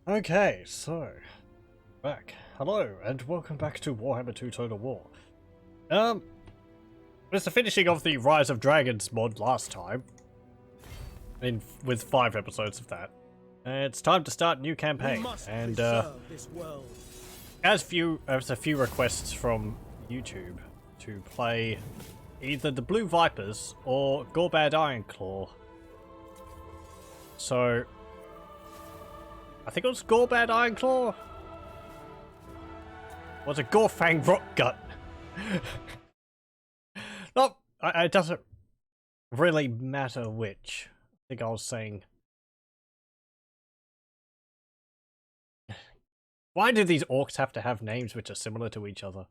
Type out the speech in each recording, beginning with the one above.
Okay, so back. Hello, and welcome back to Warhammer 2 Total War. It's the finishing of the Rise of Dragons mod last time, with 5 episodes of that. It's time to start a new campaign, and this world. as a few requests from YouTube to play either the Blue Vipers or Gorbad Ironclaw. So I think it was Gorbad Ironclaw. Was it Gorfang Rockgut? No, it doesn't really matter which. I think I was saying. Why do these orcs have to have names which are similar to each other?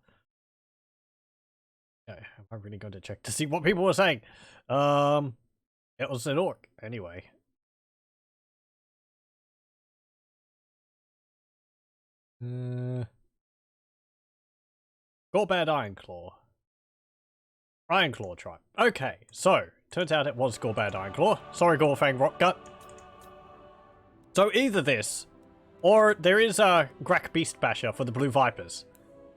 Okay, am I really going to check to see what people were saying? It was an orc anyway. Gorbad Ironclaw. Ironclaw tribe. Okay, so turns out it was Gorbad Ironclaw. Sorry, Gorfang Rockgut. So either this, or there is a Grak Beast Basher for the Blue Vipers,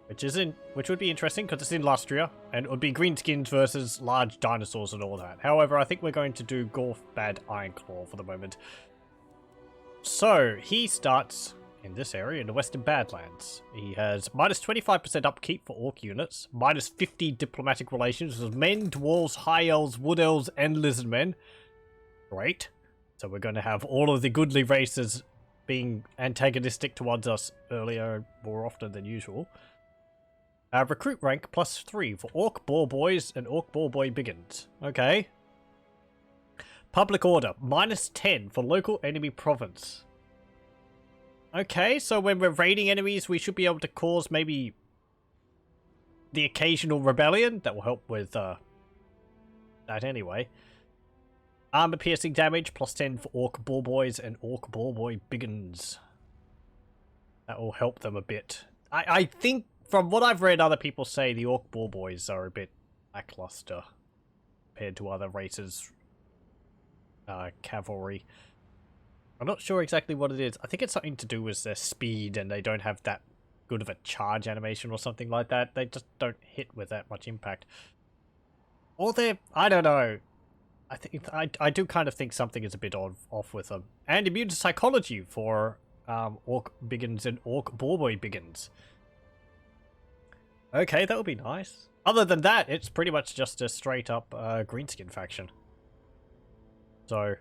which would be interesting because it's in Lustria, and it would be greenskins versus large dinosaurs and all that. However, I think we're going to do Gorbad Ironclaw for the moment. So he starts in this area in the Western Badlands. He has minus 25% upkeep for orc units, minus 50 diplomatic relations with men, dwarves, high elves, wood elves, and lizard men. Great. So we're going to have all of the goodly races being antagonistic towards us earlier, more often than usual. Recruit rank plus 3 for Orc Boar Boys and Orc Boar Boy Biggins. Okay. Public order, minus 10 for local enemy province. Okay, so when we're raiding enemies, we should be able to cause maybe the occasional rebellion. That will help with that anyway. Armor piercing damage, plus 10 for Orc Boar Boys and Orc Boar Boy Biggins. That will help them a bit. I think, from what I've read other people say, the Orc Boar Boys are a bit lackluster compared to other races. Cavalry. I'm not sure exactly what it is. I think it's something to do with their speed, and they don't have that good of a charge animation or something like that. They just don't hit with that much impact. Or they're... I don't know. I do kind of think something is a bit off with them. And immune to psychology for Orc Biggins and Orc Boar Boy Biggins. Okay, that would be nice. Other than that, it's pretty much just a straight up greenskin faction. So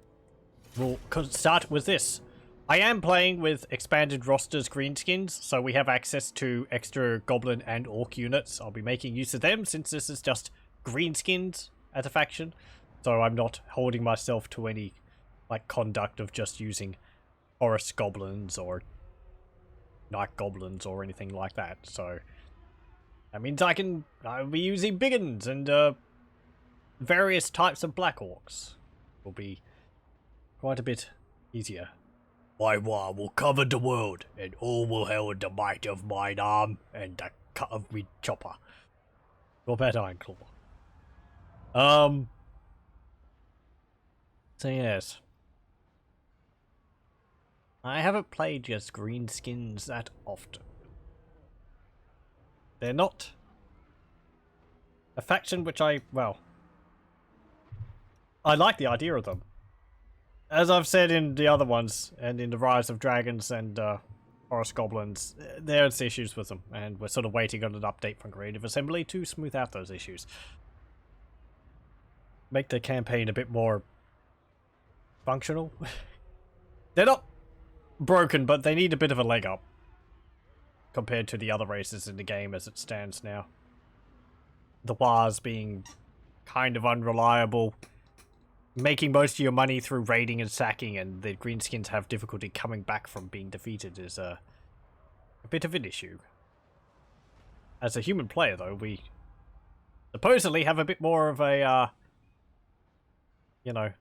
we'll start with this. I am playing with expanded rosters greenskins, so we have access to extra goblin and orc units. I'll be making use of them since this is just greenskins as a faction. So I'm not holding myself to any like conduct of just using forest goblins or night goblins or anything like that. So that means I'll be using biggins and various types of black orcs. Will be quite a bit easier. My Waaagh will cover the world, and all will herald the might of mine arm and the cut of me chopper. Gorbad Ironclaw. So yes. I haven't played just greenskins that often. They're not a faction which I like the idea of them. As I've said in the other ones, and in the Rise of Dragons and Forest Goblins, there's issues with them, and we're sort of waiting on an update from Creative Assembly to smooth out those issues. Make the campaign a bit more functional. They're not broken, but they need a bit of a leg up compared to the other races in the game as it stands now. The Waaghs being kind of unreliable, making most of your money through raiding and sacking, and the greenskins have difficulty coming back from being defeated is a bit of an issue. As a human player, though, we supposedly have a bit more of a, you know,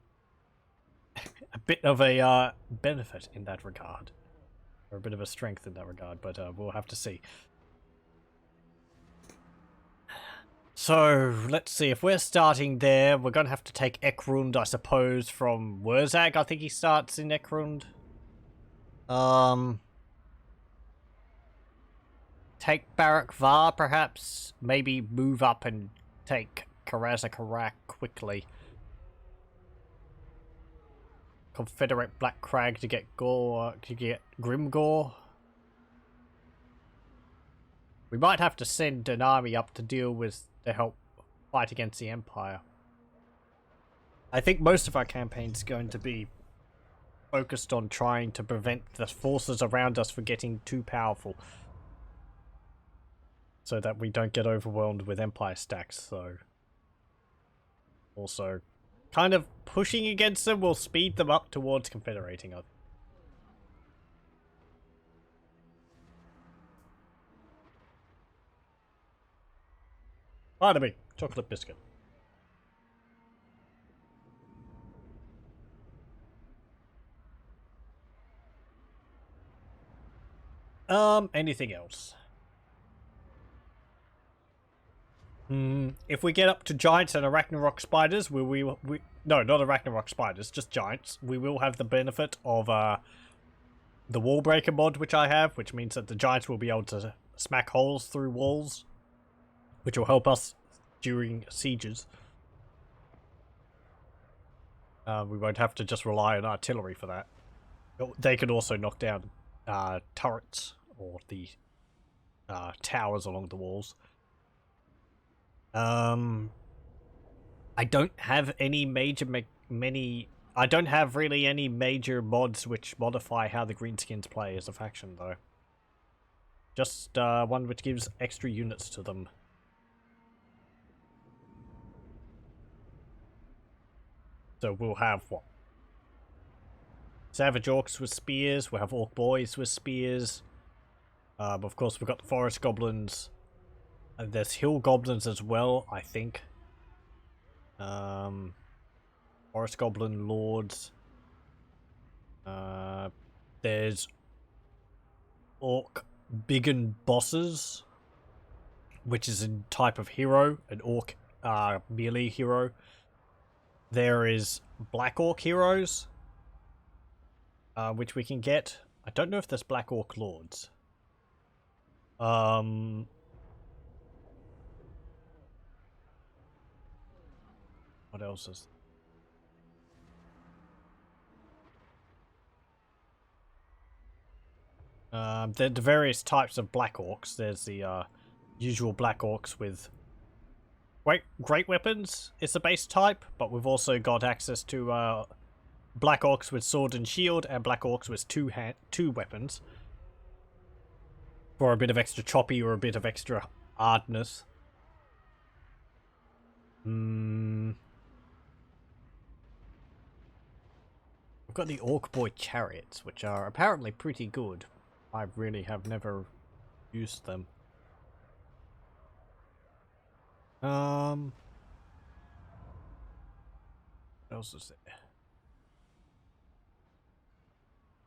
a bit of a benefit in that regard. Or a bit of a strength in that regard, but we'll have to see. So, let's see, if we're starting there, we're going to have to take Ekrund, I suppose, from Waaagh. I think he starts in Ekrund. Take Barak Var, perhaps. Maybe move up and take Karak quickly. Confederate Black Crag to get Grimgore. We might have to send an army up to to help fight against the Empire. I think most of our campaign's going to be focused on trying to prevent the forces around us from getting too powerful, so that we don't get overwhelmed with Empire stacks. So also kind of pushing against them will speed them up towards confederating us. Pardon me, chocolate biscuit. Anything else? If we get up to giants and Arachnarok spiders, no, not Arachnarok spiders, just giants, we will have the benefit of the wall breaker mod, which I have, which means that the giants will be able to smack holes through walls, which will help us during sieges. We won't have to just rely on artillery for that. They can also knock down turrets or the towers along the walls. I don't have any I don't have really any major mods which modify how the Greenskins play as a faction, though. Just one which gives extra units to them. So we'll have what? Savage Orcs with spears. We'll have Orc Boys with spears. Of course, we've got the Forest Goblins. And there's Hill Goblins as well, I think. Forest Goblin Lords. There's Orc Biggin Bosses, which is a type of hero, an Orc melee hero. There is Black Orc heroes, which we can get. I don't know if there's Black Orc Lords. What else is... the various types of Black Orcs. There's the usual Black Orcs with great weapons. It's the base type, but we've also got access to Black Orcs with sword and shield, and Black Orcs with two weapons. For a bit of extra choppy or a bit of extra hardness. We've got the Orc Boy Chariots, which are apparently pretty good. I really have never used them. What else is there?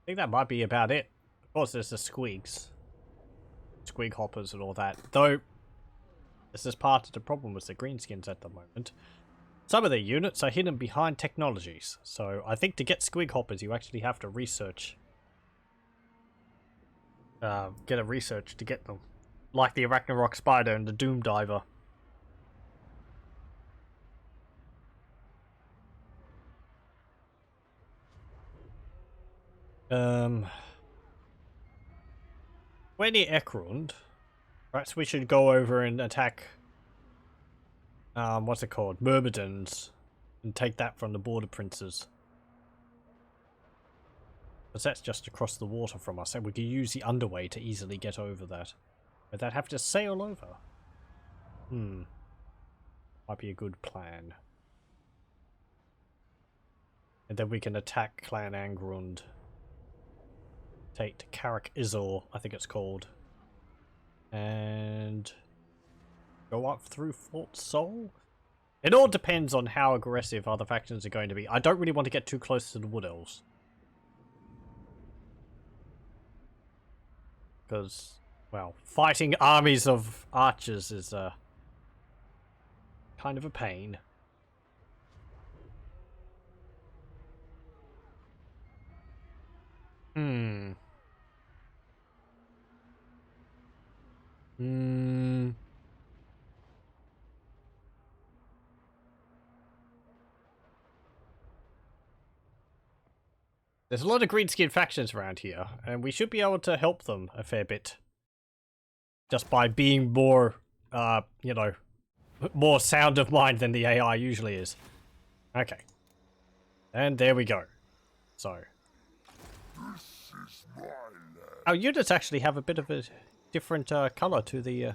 I think that might be about it. Of course, there's the Squigs. Squig hoppers and all that. Though, this is part of the problem with the Greenskins at the moment. Some of their units are hidden behind technologies. So, I think to get Squig hoppers, you actually have to research. Get a research to get them. Like the Arachnarok Spider and the Doom Diver. We're near Ekrund. Perhaps we should go over and attack... what's it called? Myrmidons. And take that from the Border Princes. Because that's just across the water from us, and we could use the underway to easily get over that. But they'd have to sail over. Might be a good plan. And then we can attack Clan Angrund. Take Karak Izor, I think it's called. And go up through Fort Sol? It all depends on how aggressive other factions are going to be. I don't really want to get too close to the Wood Elves. Because, well, fighting armies of archers is kind of a pain. Hmm. There's a lot of green skin factions around here, and we should be able to help them a fair bit. Just by being more, you know, more sound of mind than the AI usually is. Okay. And there we go. So. Our units actually have a bit of a different color to the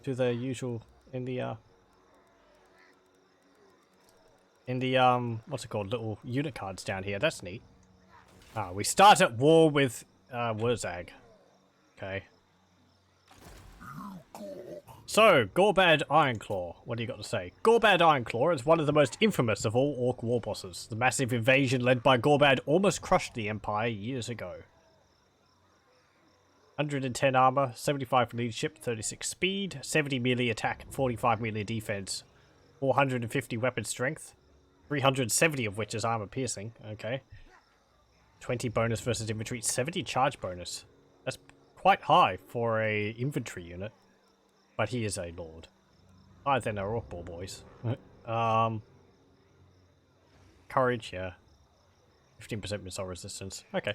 usual in the what's it called, little unit cards down here. That's neat. We start at war with Waaagh. Okay. So, Gorbad Ironclaw. What do you got to say? Gorbad Ironclaw is one of the most infamous of all Orc war bosses. The massive invasion led by Gorbad almost crushed the Empire years ago. 110 armor, 75 leadership, 36 speed, 70 melee attack, 45 melee defense, 450 weapon strength, 370 of which is armor piercing. Okay. 20 bonus versus infantry, 70 charge bonus. That's quite high for a infantry unit. But he is a lord. Higher than our Orc ball boys. Courage, yeah. 15% missile resistance. Okay.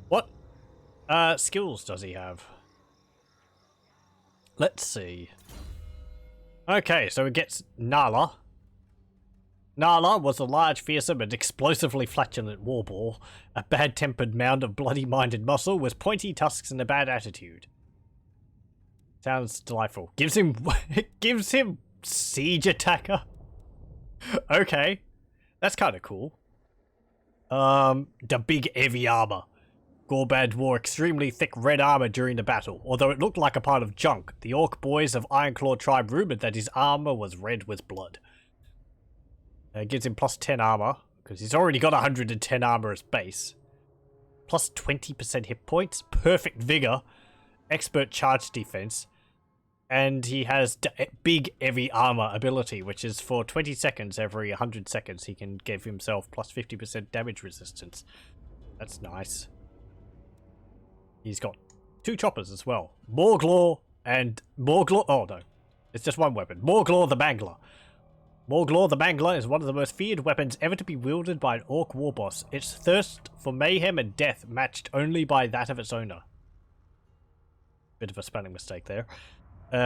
What skills does he have? Let's see. Okay, so it gets Nala. Nala was a large, fearsome, and explosively flatulent warboar, a bad-tempered mound of bloody-minded muscle with pointy tusks and a bad attitude. Sounds delightful. Gives him siege attacker. Okay, that's kind of cool. The big heavy armor. Gorbad wore extremely thick red armor during the battle. Although it looked like a pile of junk, the Orc boys of Ironclaw tribe rumored that his armor was red with blood. It gives him plus 10 armor, because he's already got 110 armor as base. Plus 20% hit points, perfect vigor, expert charge defense, and he has big heavy armor ability, which is for 20 seconds every 100 seconds he can give himself plus 50% damage resistance. That's nice. He's got 2 choppers as well. Morglaw and Morglaw. Oh no, it's just one weapon. Morglaw the Mangler. Morglaw the Mangler is one of the most feared weapons ever to be wielded by an Orc warboss. Its thirst for mayhem and death matched only by that of its owner. Bit of a spelling mistake there.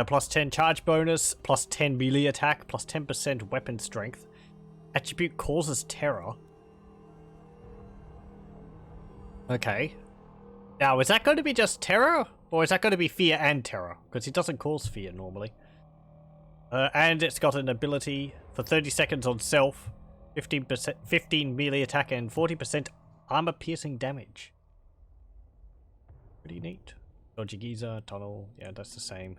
Plus 10 charge bonus, plus 10 melee attack, plus 10% weapon strength. Attribute causes terror. Okay. Now, is that going to be just terror? Or is that going to be fear and terror? Because he doesn't cause fear normally. And it's got an ability for 30 seconds on self, 15 melee attack, and 40% armor piercing damage. Pretty neat. Dodgy Giza, tunnel, yeah, that's the same.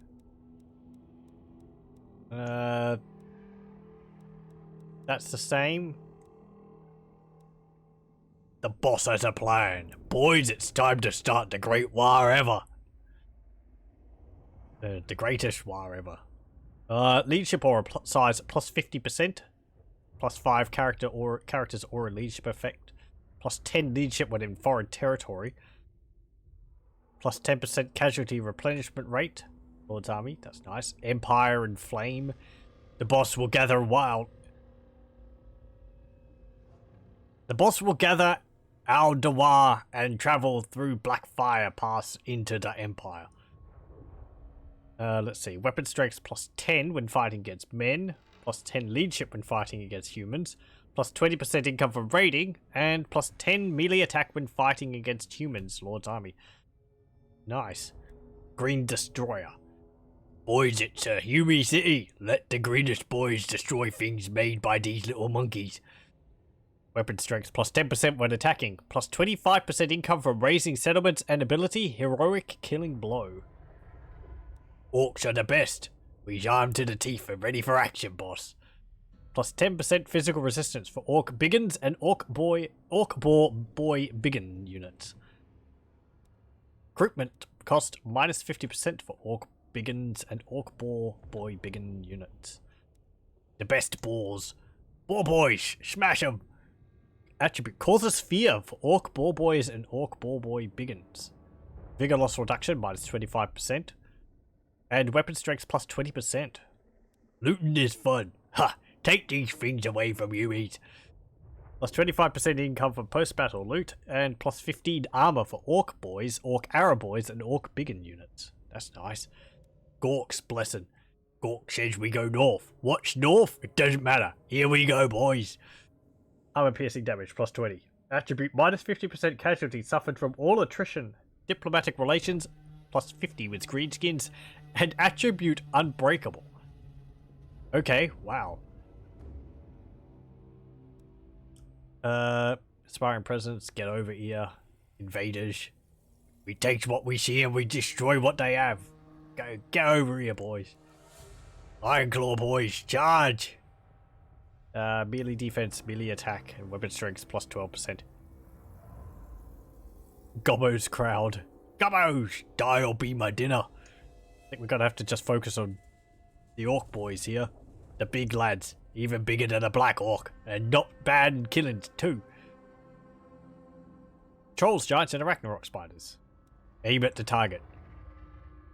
That's the same. The boss has a plan. Boys, it's time to start the great war ever. The greatest war ever. Leadership aura size plus 50%. Plus 5 characters aura leadership effect. Plus 10 leadership when in foreign territory. Plus 10% casualty replenishment rate. Lord's army, that's nice. Empire and flame. The boss will gather Al Dawar and travel through Blackfire Pass into the Empire. Let's see. Weapon strength plus 10 when fighting against men. Plus 10 leadership when fighting against humans. Plus 20% income from raiding. And plus 10 melee attack when fighting against humans. Lord's army. Nice. Green Destroyer. Boys, it's a Humy city. Let the greenest boys destroy things made by these little monkeys. Weapon strength plus 10% when attacking. Plus 25% income from raising settlements and ability Heroic Killing Blow. Orcs are the best. We's armed to the teeth and ready for action, boss. Plus 10% physical resistance for Orc Biggins and Orc Boar Boy Biggin units. Recruitment cost minus 50% for Orc Biggins and Orc Boar Boy Biggin units. The best boars. Boar boys, smash 'em. Attribute causes fear for Orc Boar Boys and Orc Boar Boy Biggins. Vigor loss reduction minus 25%. And weapon strength plus 20%. Looting is fun. Ha! Take these things away from you, eat. Plus 25% income from post-battle loot, and plus 15 armor for Orc boys, Orc arrow boys, and Orc biggin units. That's nice. Gork's blessing. Gork says we go north. What's north? It doesn't matter. Here we go, boys. Armor piercing damage, plus 20. Attribute, minus 50% casualty suffered from all attrition. Diplomatic relations, plus 50 with greenskins. And attribute, unbreakable. Okay, wow. Aspiring presidents, get over here. Invaders. We take what we see and we destroy what they have. Get over here, boys. Ironclaw, boys, charge! Melee defense, melee attack, and weapon strength plus 12%. Gobbo's crowd. Gobbos! Die or be my dinner. I think we're gonna have to just focus on the Orc boys here. The big lads. Even bigger than a black orc. And not bad in killings, too. Trolls, giants, and arachnarok spiders. Aim at the target.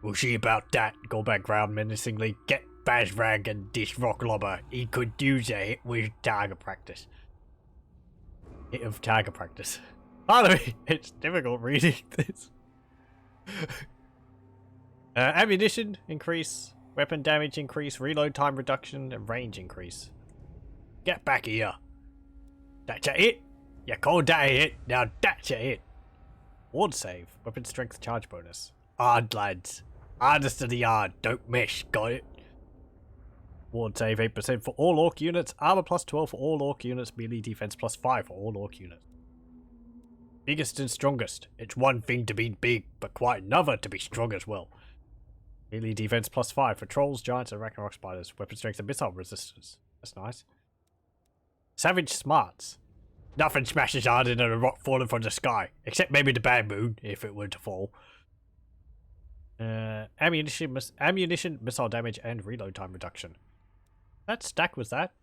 We'll see about that, Gorbad growled menacingly. Get Bazrag and this rock lobber. He could use a hit with target practice. Hit of target practice. Pardon me, it's difficult reading this. Ammunition increase, weapon damage increase, reload time reduction, and range increase. Get back here. That's a hit. You called that a hit. Now that's a hit. Ward save, weapon strength charge bonus. Hard lads. Hardest of the hard. Don't miss. Got it? Ward save 8% for all Orc units. Armor plus 12 for all Orc units. Melee defense plus 5 for all Orc units. Biggest and strongest. It's one thing to be big, but quite another to be strong as well. Melee defense plus 5 for trolls, giants, and arachnarok spiders. Weapon strength and missile resistance. That's nice. Savage smarts. Nothing smashes harder than a rock falling from the sky. Except maybe the bad moon, if it were to fall. Ammunition, missile damage, and reload time reduction. That stack was that?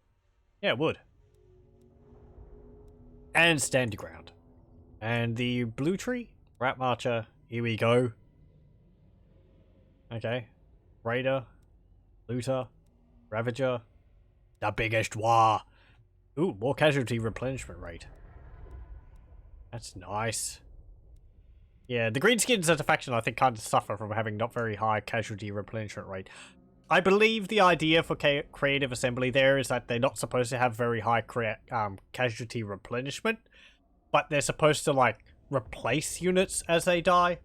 Yeah, it would. And stand your ground. And the blue tree? Rat Marcher. Here we go. Okay. Raider. Looter. Ravager. The biggest Waaagh. Ooh, more casualty replenishment rate. That's nice. Yeah, the Greenskins as a faction I think kind of suffer from having not very high casualty replenishment rate. I believe the idea for creative assembly there is that they're not supposed to have very high casualty replenishment, but they're supposed to like replace units as they die.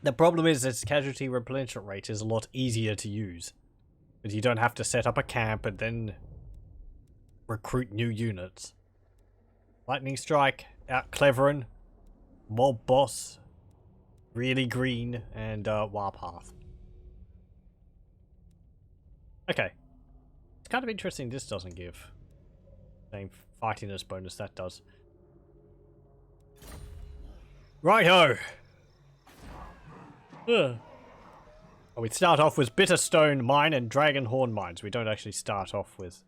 The problem is its casualty replenishment rate is a lot easier to use, because you don't have to set up a camp and then recruit new units. Lightning Strike, Out Cleverin, Mob Boss, Really Green, and Warpath. Okay. It's kind of interesting this doesn't give. Same fightiness bonus that does. Righto! Oh, we start off with Bitterstone Mine and Dragonhorn Mines. We don't actually start off with...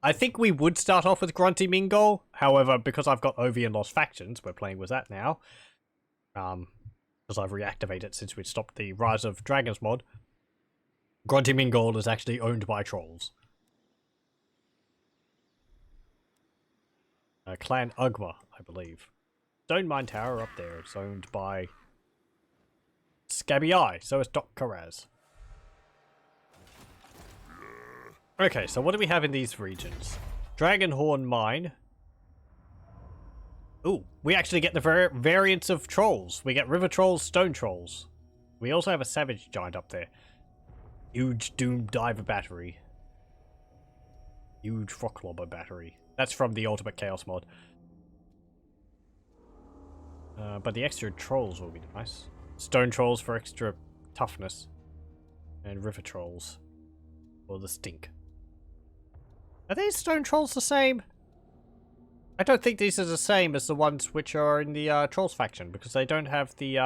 I think we would start off with Grunty Mingol. However, because I've got Ovi and Lost Factions, we're playing with that now. Because I've reactivated since we stopped the Rise of Dragons mod. Grunty Mingol is actually owned by trolls. Clan Ugma, I believe. Stone Mine Tower up there. It's owned by Scabby Eye, so it's Doc Karaz. Okay, so what do we have in these regions? Dragonhorn Mine. Ooh, we actually get the variants of trolls. We get river trolls, stone trolls. We also have a savage giant up there. Huge Doom Diver battery. Huge Rocklobber battery. That's from the Ultimate Chaos mod. But the extra trolls will be nice. Stone trolls for extra toughness. And river trolls for the stink. Are these stone trolls the same? I don't think these are the same as the ones which are in the trolls faction, because they don't have the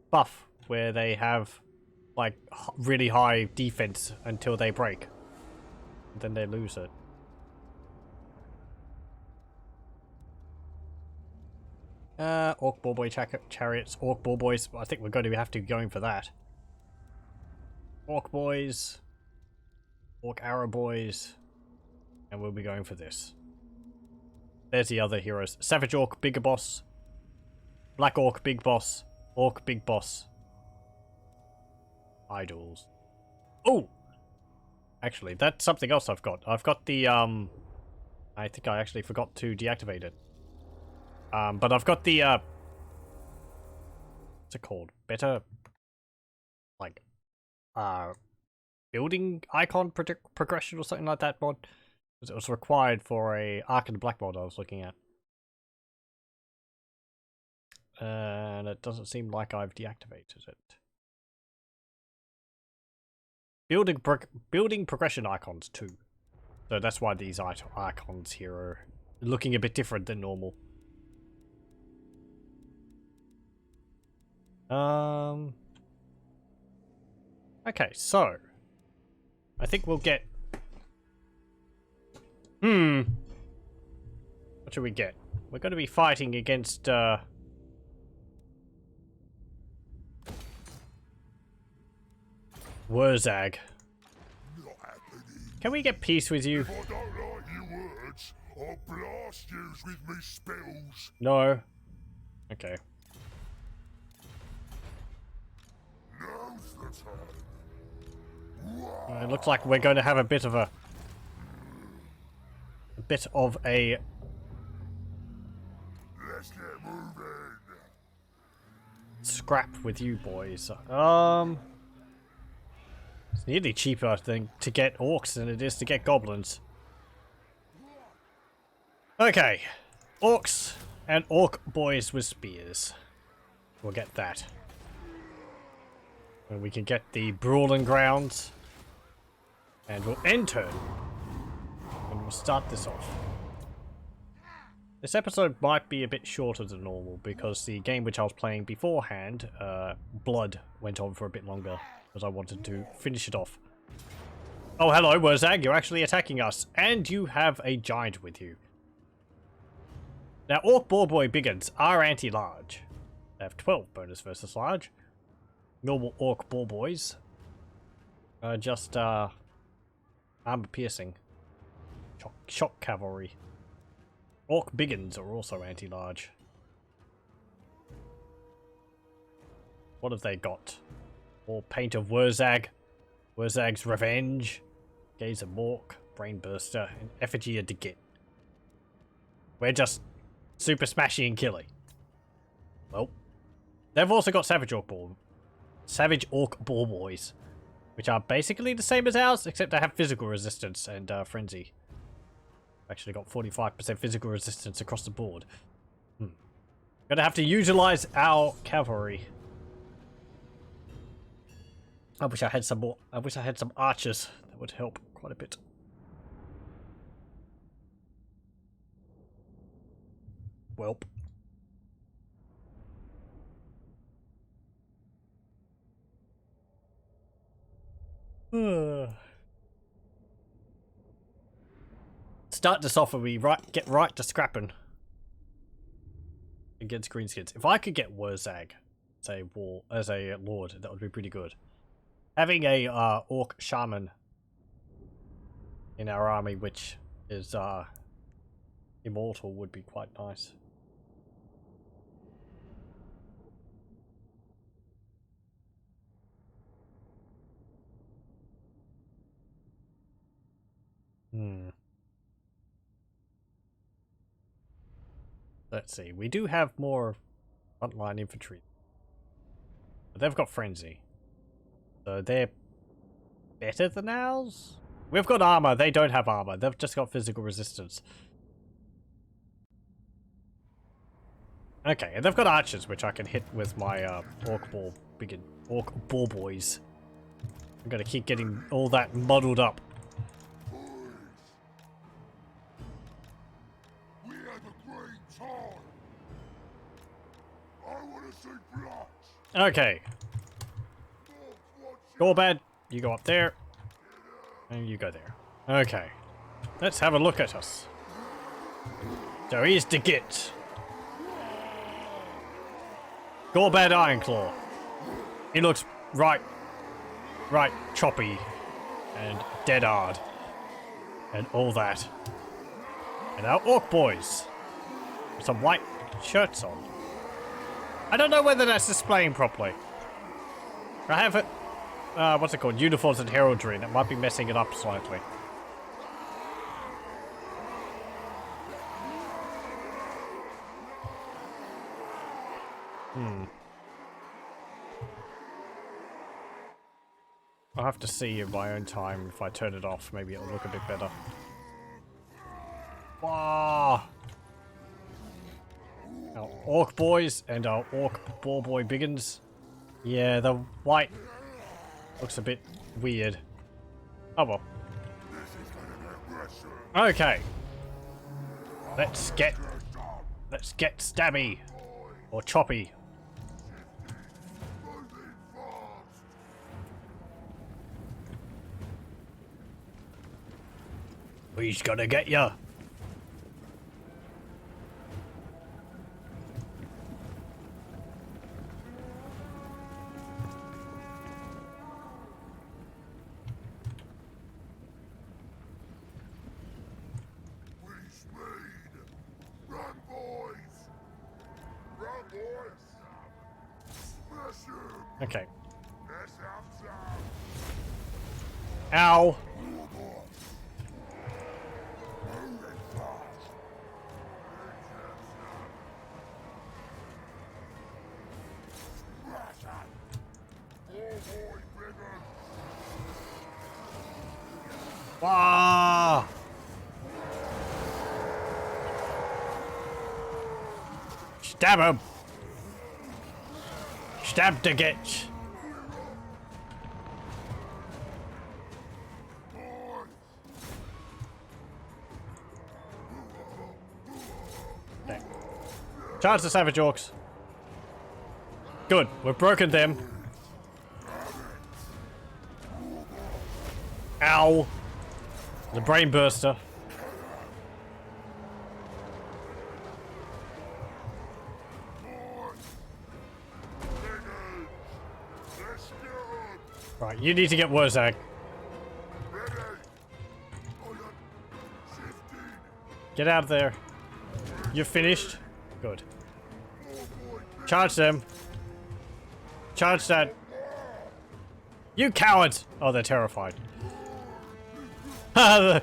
buff where they have like really high defense until they break. Then they lose it. Orc ball boy chariots, orc ball boys. I think we're going to have to be going for that. Orc boys, orc arrow boys, and we'll be going for this. There's the other heroes. Savage orc, bigger boss. Black orc, big boss. Orc, big boss. Idols. Oh! Actually, that's something else I've got. I've got the, I think I actually forgot to deactivate it. But I've got the, what's it called? Better, like, building icon progression or something like that mod. It was required for a Arc and Black mod I was looking at. And it doesn't seem like I've deactivated it. Building progression icons too. So that's why these icons here are looking a bit different than normal. Okay, so I think we'll get what should we get? We're going to be fighting against Waaagh. Can we get peace with you? If I don't like your words, I'll blast you with me spells. No. Okay. Now's the time. It looks like we're going to have a bit of a Let's get moving. scrap with you boys. It's nearly cheaper, I think, to get orcs than it is to get goblins. Okay. Orcs and orc boys with spears. We'll get that. And we can get the brawling grounds. And we'll end turn. And we'll start this off. This episode might be a bit shorter than normal because the game which I was playing beforehand, Blood, went on for a bit longer because I wanted to finish it off. Oh, hello, Waaagh, you're actually attacking us, and you have a giant with you. Now, Orc Ball Boy Biggins are anti-large. They have 12 bonus versus large. Normal Orc Ball Boys are just armor piercing. Shock cavalry. Orc Biggins are also anti-large. What have they got? More Paint of Waaagh. Waagh's Revenge. Gaze of Mork. Brain Burster. And Effigy of Digit. We're just super smashy and killy. Well, they've also got Savage Orc Ball Boys, which are basically the same as ours, except they have physical resistance and frenzy. Actually got 45% physical resistance across the board. Gonna have to utilize our cavalry. I wish I had some more. I wish I had some archers. That would help quite a bit. Welp. Start this off and we get right to scrapping against greenskins. If I could get Waaagh as a lord, that would be pretty good. Having a orc shaman in our army, which is immortal, would be quite nice. Let's see. We do have more frontline infantry. But they've got frenzy. So they're better than ours? We've got armor. They don't have armor. They've just got physical resistance. Okay, and they've got archers, which I can hit with my orc ball boys. I'm gonna keep getting all that muddled up. We had a great time. I want to see blood. Okay. Gorbad, you go up there. And you go there. Okay. Let's have a look at us. So here's Digit. Gorbad Ironclaw. He looks right choppy and dead hard and all that. And our orc boys with some white shirts on. I don't know whether that's displaying properly. I have it, what's it called? Uniforms and heraldry. That might be messing it up slightly. I'll have to see in my own time. If I turn it off, maybe it'll look a bit better. Wow. Our orc boys and our orc ball boy biggins. Yeah, the white looks a bit weird. Oh well. Okay. Let's get stabby or choppy. He's gonna get ya. Okay. Ow. Waaagh. Stab him. Stab to get. Okay. Charge the savage orcs. Good, we've broken them. Ow. The brain burster. Right, you need to get Waaagh. Get out of there. You're finished? Good. Charge them. Charge that. You cowards! Oh, they're terrified. the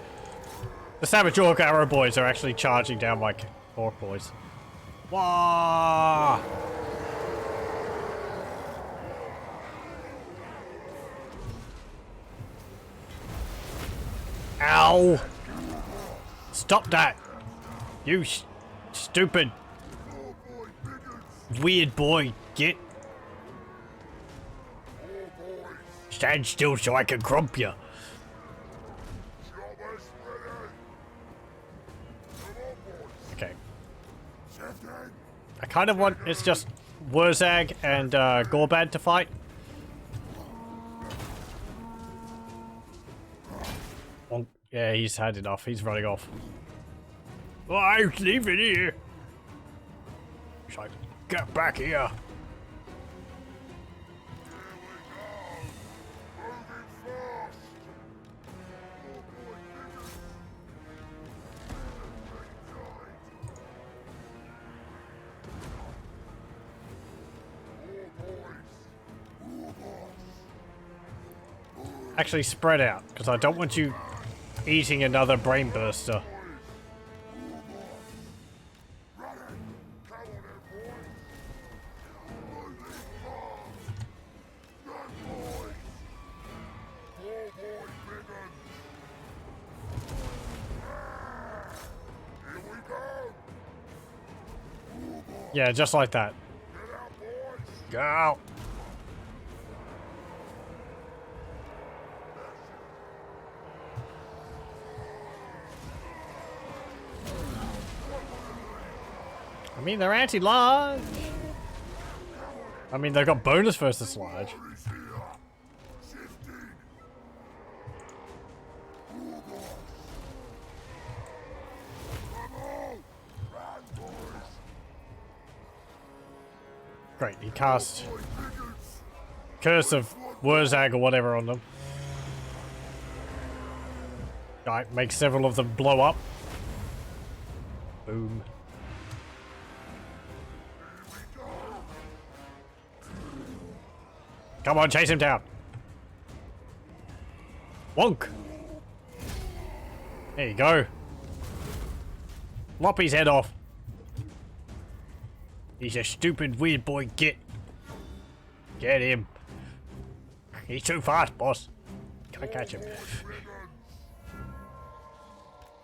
savage orc arrow boys are actually charging down like orc boys. Waaagh! Ow! Stop that! You stupid weird boy, get. Stand still so I can crump you. Okay. I kind of want, it's just Waaagh and Gorbad to fight. Oh, yeah, he's had enough. He's running off. Oh, I'm leaving here. He's like, get back here. Actually spread out, because I don't want you eating another brain burster. Yeah, just like that. Go! I mean, they're anti-large. I mean, they've got bonus versus large. Great, he cast Curse of Waaagh or whatever on them. Right, make several of them blow up. Boom. Come on, chase him down. Wonk. There you go. Lop his head off. He's a stupid weird boy, get him. He's too fast, boss. Can't catch him.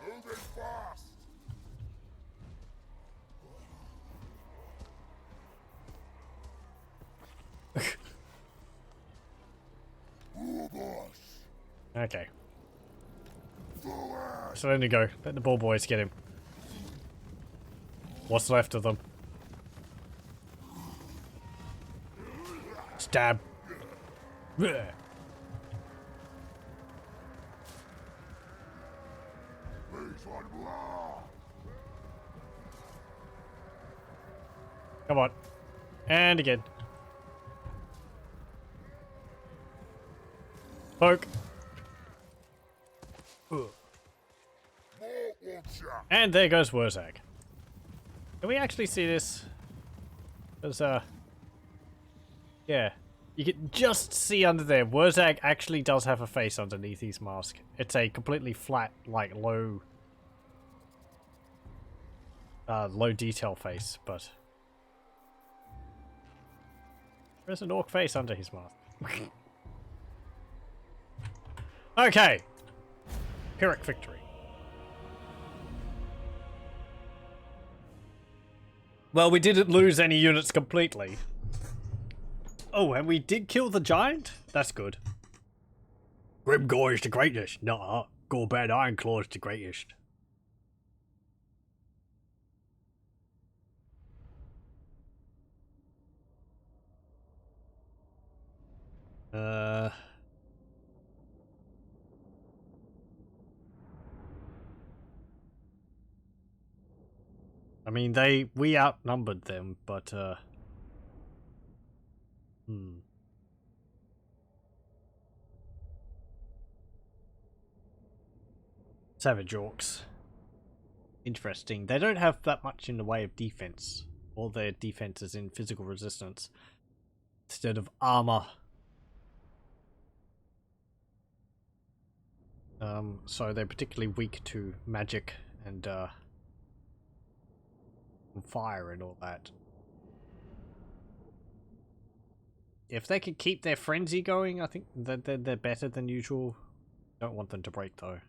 Moving fast. Okay. So then you go. Let the ball boys get him. What's left of them? Stab. Blech. Come on. And again. Poke. And there goes Waaagh. Can we actually see this? Because, yeah. You can just see under there. Waaagh actually does have a face underneath his mask. It's a completely flat, like, low detail face, but there's an orc face under his mask. Okay. Pyrrhic victory. Well, we didn't lose any units completely. Oh, and we did kill the giant? That's good. Grimgore is the greatest. Nah, Gorbad Ironclaw is the greatest. I mean, we outnumbered them, but, Savage Orcs. Interesting. They don't have that much in the way of defense. All their defense is in physical resistance instead of armor. So they're particularly weak to magic and fire and all that. If they can keep their frenzy going, I think that they're better than usual. Don't want them to break though.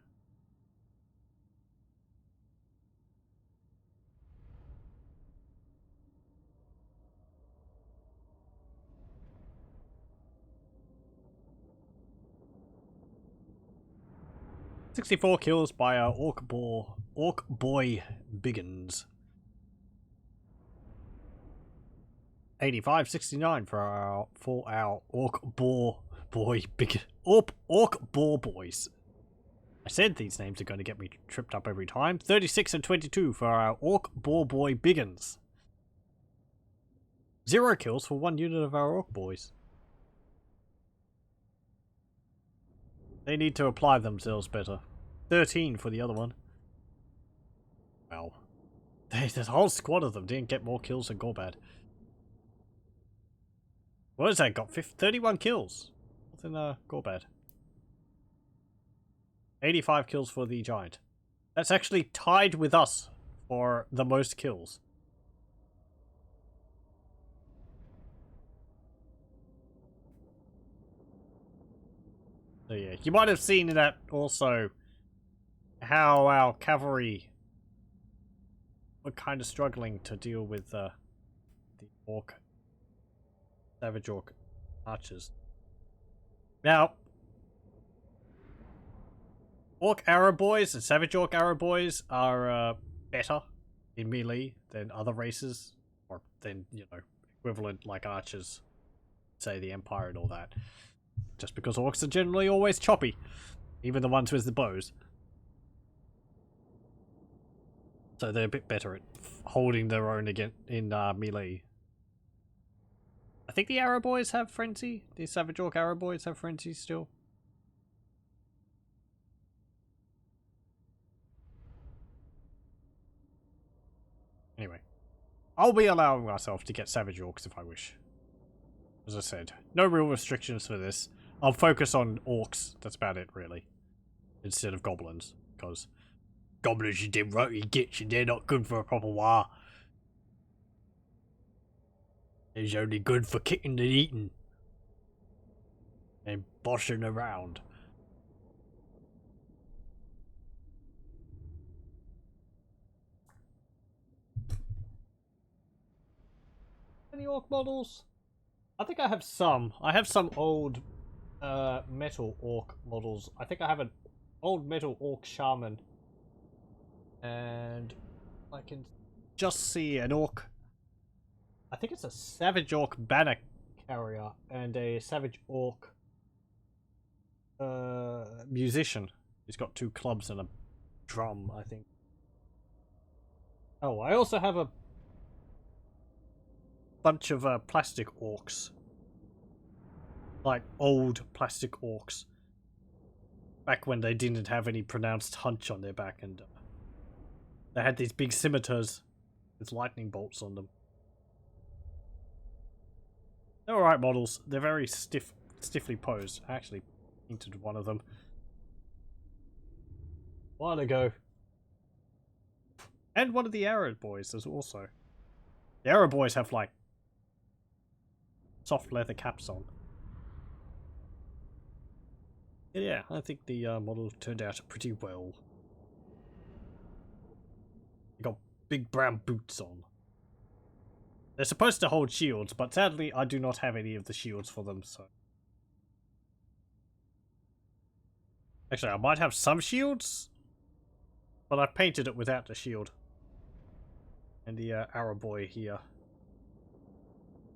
"64 kills by our Orc Boy Biggins. 85-69 for our Orc Boar Boys. I said these names are going to get me tripped up every time. 36-22 for our Orc Boar Boy Biggins. 0 kills for 1 unit of our Orc Boys. They need to apply themselves better. 13 for the other one. Wow. The whole squad of them didn't get more kills than Gorbad. What has that got? 31 kills. What's in Gorbad? 85 kills for the giant. That's actually tied with us for the most kills. So yeah, you might have seen that also how our cavalry were kind of struggling to deal with the Savage Orc archers. Now, Orc Arrow Boys and Savage Orc Arrow Boys are better in melee than other races, or than, you know, equivalent like archers, say the Empire and all that. Just because orcs are generally always choppy, even the ones with the bows. So they're a bit better at holding their own again in melee. I think the Arrow Boys have Frenzy. The Savage Orc Arrow Boys have Frenzy still. Anyway. I'll be allowing myself to get Savage Orcs if I wish. As I said, no real restrictions for this. I'll focus on Orcs, that's about it really. Instead of Goblins. Because Goblins you did rotty gits and they're not good for a proper Waaagh. They're only good for kicking and eating. And boshing around. Any Orc models? I think I have some. I have some old metal Orc models. I think I have an old metal Orc Shaman. And I can just see an Orc. I think it's a Savage Orc banner carrier and a Savage Orc musician. He's got 2 clubs and a drum, I think. Oh, I also have a bunch of plastic orcs. Like old plastic orcs. Back when they didn't have any pronounced hunch on their back and they had these big scimitars with lightning bolts on them. They're alright models. They're very stiffly posed. I actually painted one of them a while ago. And one of the Arrow Boys as also. The Arrow Boys have like soft leather caps on. Yeah, I think the model turned out pretty well. They got big brown boots on. They're supposed to hold shields, but sadly I do not have any of the shields for them, so... Actually, I might have some shields, but I've painted it without the shield. And the Arrow Boy here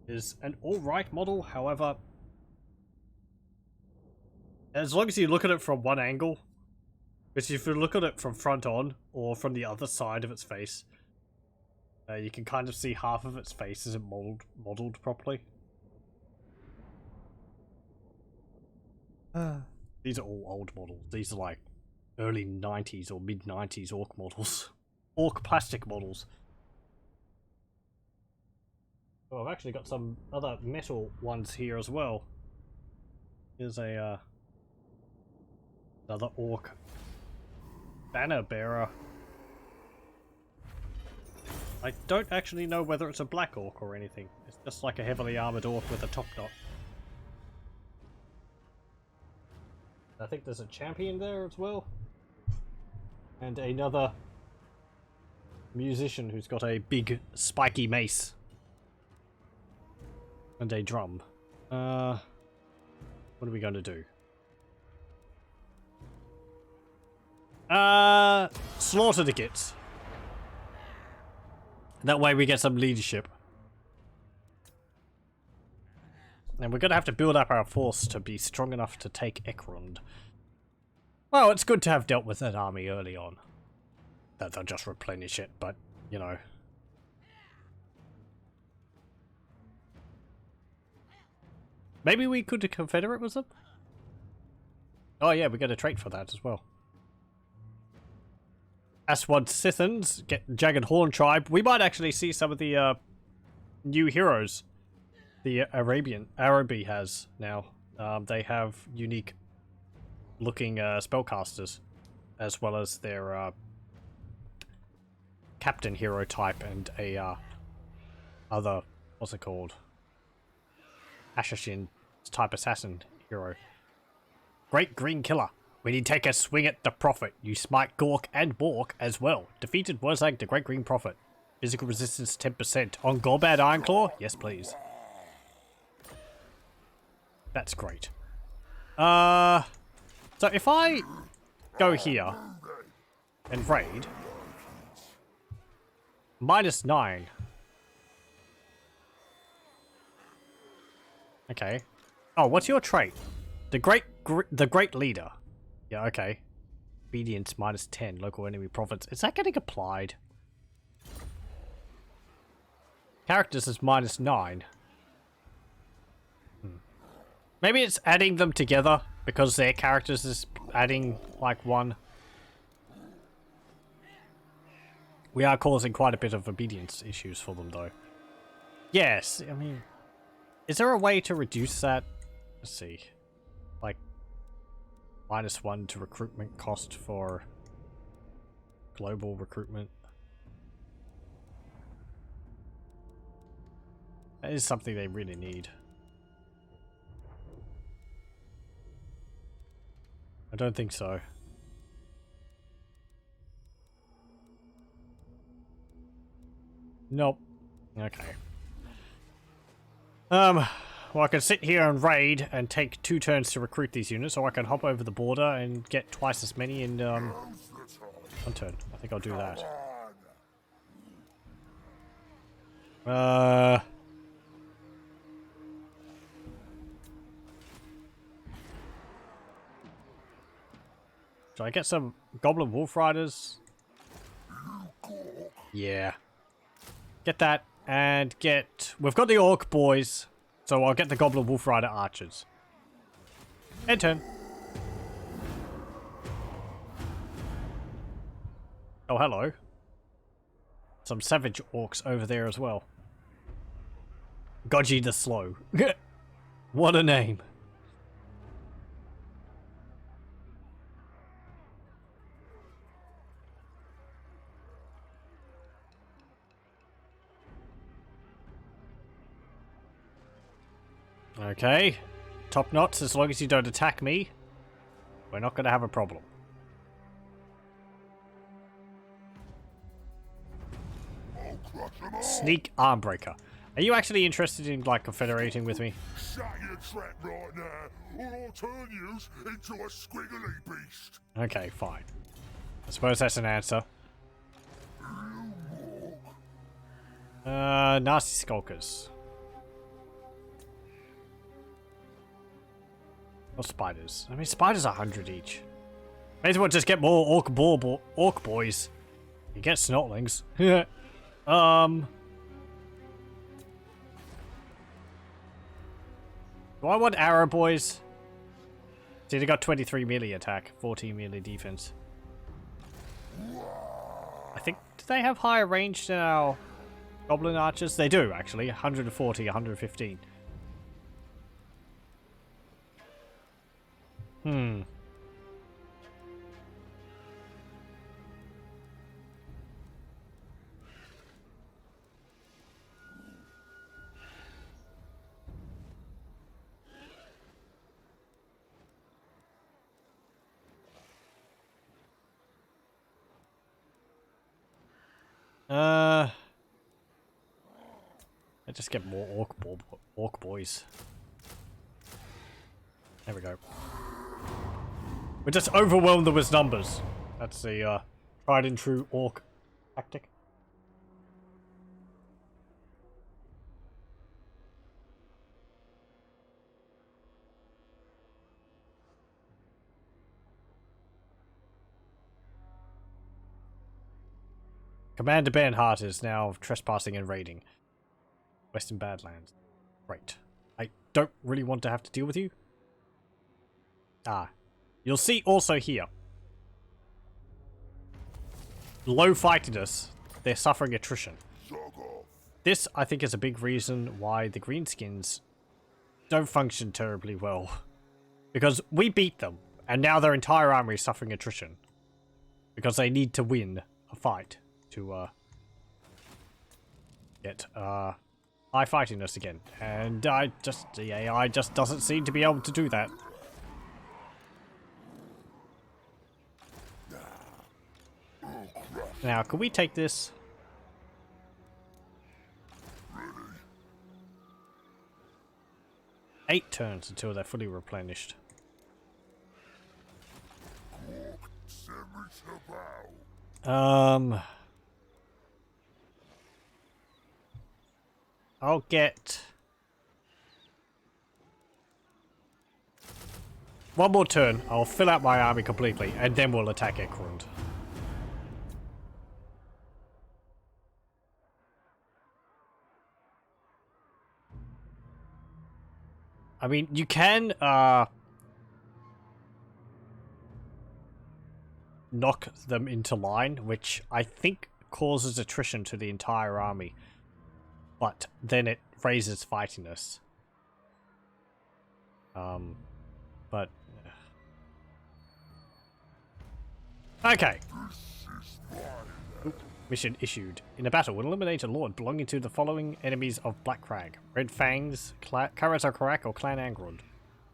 is an alright model, however, as long as you look at it from one angle, because if you look at it from front on, or from the other side of its face, you can kind of see half of its face isn't modeled properly. These are all old models. These are like early 90s or mid 90s Orc models. Orc plastic models. Oh, I've actually got some other metal ones here as well. Here's a another Orc banner bearer. I don't actually know whether it's a black Orc or anything. It's just like a heavily armoured Orc with a top knot. I think there's a champion there as well. And another musician who's got a big spiky mace. And a drum. What are we going to do? Slaughter the gits. That way we get some leadership. And we're going to have to build up our force to be strong enough to take Ekrond. Well, it's good to have dealt with that army early on. That they'll just replenish it, but, you know. Maybe we could confederate with them? Oh yeah, we get a trait for that as well. Aswad Sithans, get Jagged Horn Tribe. We might actually see some of the new heroes the Arabi has now. They have unique looking spellcasters, as well as their captain hero type and a other, what's it called? Ashashin type assassin hero. Great Green Killer. When you take a swing at the Prophet, you smite Gork and Bork as well. Defeated Waaagh the Great Green Prophet. Physical resistance 10%. On Gorbad Ironclaw? Yes, please. That's great. So if I go here and raid, -9. Okay. Oh, what's your trait? The great leader. Yeah, okay. Obedience -10. Local enemy profits. Is that getting applied? Characters is -9. Maybe it's adding them together because their characters is adding like one. We are causing quite a bit of obedience issues for them though. Yes, I mean, is there a way to reduce that? Let's see. Like, -1 to recruitment cost for global recruitment. That is something they really need. I don't think so. Nope. Okay. Well, I can sit here and raid and take 2 turns to recruit these units, or I can hop over the border and get twice as many in, 1 turn. I think I'll do that. Should I get some Goblin Wolf Riders? Yeah. Get that, and get... We've got the Orc boys, so I'll get the Goblin Wolf Rider archers. End turn. Oh, hello. Some savage orcs over there as well. Godji the Slow. What a name. Okay. Top knots, as long as you don't attack me, we're not going to have a problem. Sneak Armbreaker. Are you actually interested in, like, confederating with me? Shut your trap right now, or I'll turn you into a squiggly beast. Okay, fine. I suppose that's an answer. Nasty Skulkers. Or spiders. I mean, spiders are 100 each. May as well just get more orc boys. You get snotlings. Do I want arrow boys? See, they got 23 melee attack, 14 melee defense. I think, do they have higher range than our goblin archers? They do, actually. 140, 115. I just get more orc boys. There we go. We're just overwhelmed them with numbers. That's the tried and true orc tactic. Commander Bernhardt is now trespassing and raiding Western Badlands. Right. I don't really want to have to deal with you. Ah. You'll see also here. Low fightiness. They're suffering attrition. This, I think, is a big reason why the greenskins don't function terribly well. Because we beat them, and now their entire army is suffering attrition. Because they need to win a fight to get high fightiness again. And the AI just doesn't seem to be able to do that. Now, can we take this? Eight turns until they're fully replenished. I'll get one more turn. I'll fill out my army completely, and then we'll attack Ekrund. I mean, you can, knock them into line, which I think causes attrition to the entire army. But then it raises fightiness. But... Okay. Mission issued. In a battle, eliminate a lord belonging to the following enemies of Black Crag. Red Fangs, Chariots or Clan Angrund.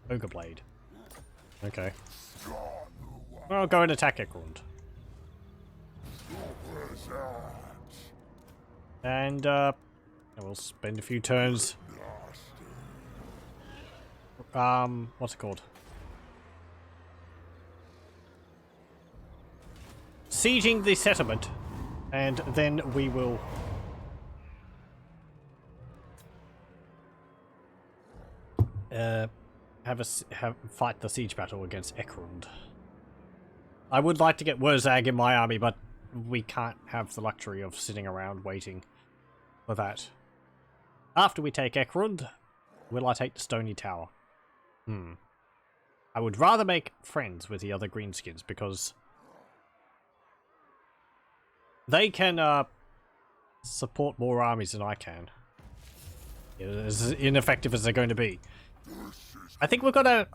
Ogre Blade. Okay. I'll go and attack Ekrund. And, we'll spend a few turns. What's it called? Sieging the settlement. And then we will... fight the siege battle against Ekrund. I would like to get Waaagh in my army, but we can't have the luxury of sitting around waiting for that. After we take Ekrund, will I take the Stony Tower? I would rather make friends with the other greenskins, because they can support more armies than I can. As ineffective as they're going to be. I think we've got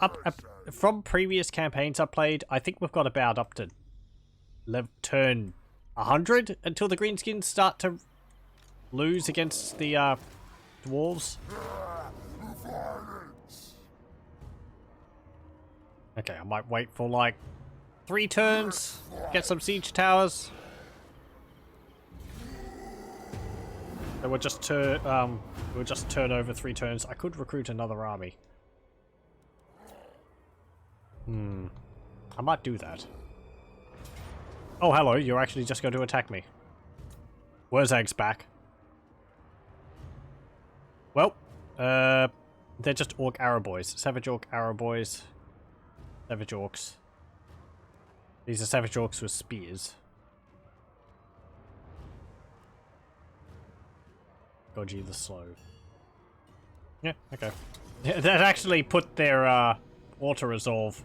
from previous campaigns I played, I think we've got about up to turn 100 until the greenskins start to lose against the dwarves. Okay, I might wait for like 3 turns, get some siege towers. So we'll just turn over 3 turns. I could recruit another army. I might do that. Oh, hello, you're actually just going to attack me. Waagh's back. Well, they're just Orc Arrow Boys. Savage Orc Arrow Boys. Savage Orcs. These are Savage Orcs with spears. Dodgy the Slow. Yeah, okay. That actually put their auto-resolve.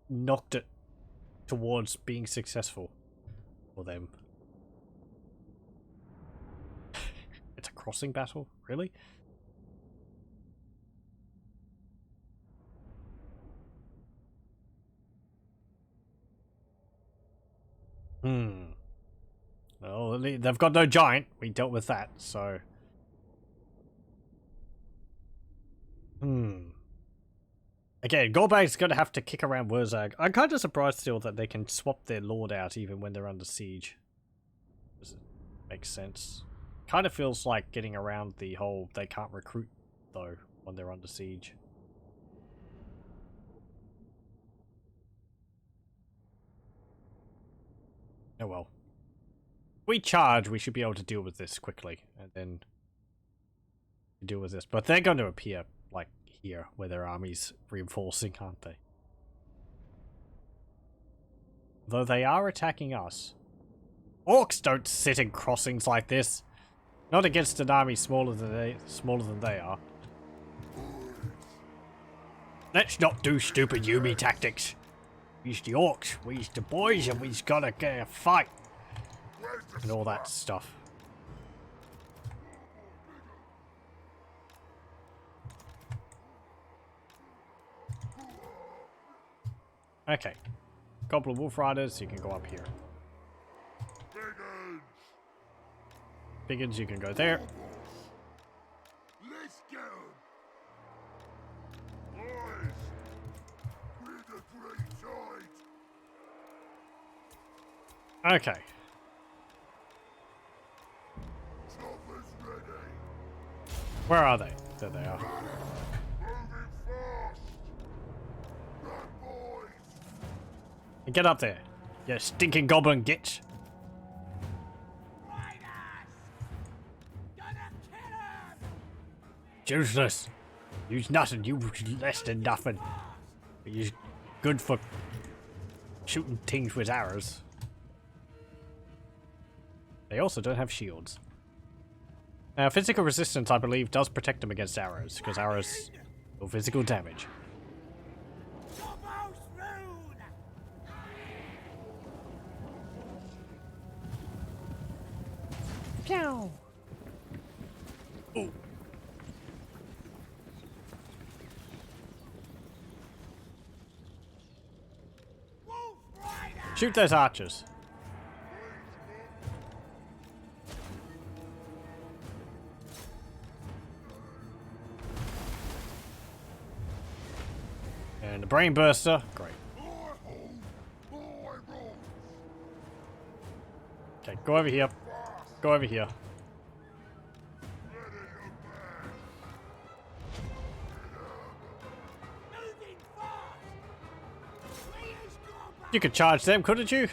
Knocked it towards being successful for them. It's a crossing battle? Really? Well, they've got no giant. We dealt with that, so... Again, Gorbad's gonna have to kick around Waaagh. I'm kind of surprised still that they can swap their lord out even when they're under siege. Does it make sense? Kind of feels like getting around the whole they can't recruit, though, when they're under siege. Oh well. If we charge, we should be able to deal with this quickly, and then deal with this. But they're going to appear, like, here, where their army's reinforcing, aren't they? Though they are attacking us. Orcs don't sit in crossings like this. Not against an army smaller than they are. Let's not do stupid Yumi tactics. We's the Orcs, we's the boys, and we's gotta get a fight. And all that stuff. Okay. Goblin Wolf Riders, you can go up here. Biggins, you can go there. Let's go. Boys, we're the great tide. Okay. Choppers ready. Where are they? There they are. Moving fast. Run, boys. Get up there. You stinking goblin gitch. Useless. You's nothing. You less than nothing. You's good for shooting things with arrows. They also don't have shields. Now, physical resistance, I believe, does protect them against arrows, because arrows do physical damage. Pew! Ooh. Shoot those archers. And the brain burster. Great. Okay, go over here. Go over here. You could charge them, couldn't you?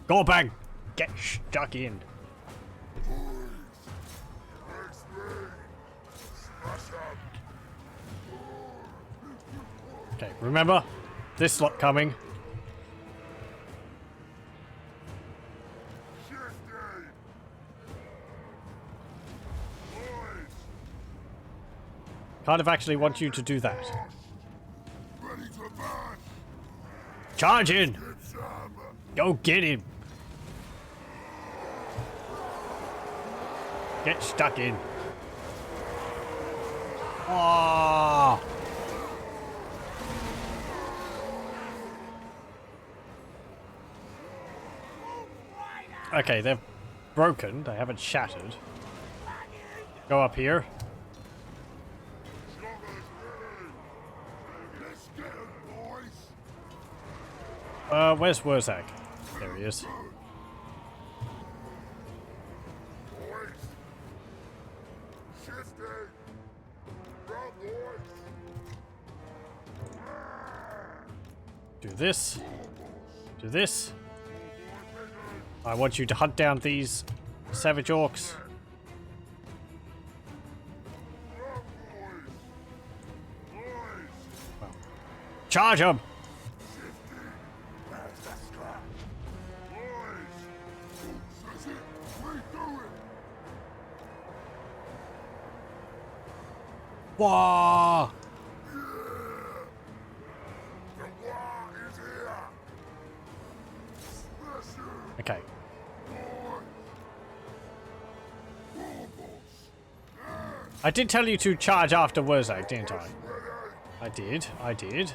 Gorbad, get stuck in. Okay, remember this lot coming. Kind of actually want you to do that. Charge in! Go get him! Get stuck in. Oh! Okay, they're broken. They haven't shattered. Go up here. Where's Waaagh? There he is. Do this. Do this. I want you to hunt down these savage orcs. Well, charge them! Waaagh! Okay. I did tell you to charge after Waaagh, didn't I? I did. I did.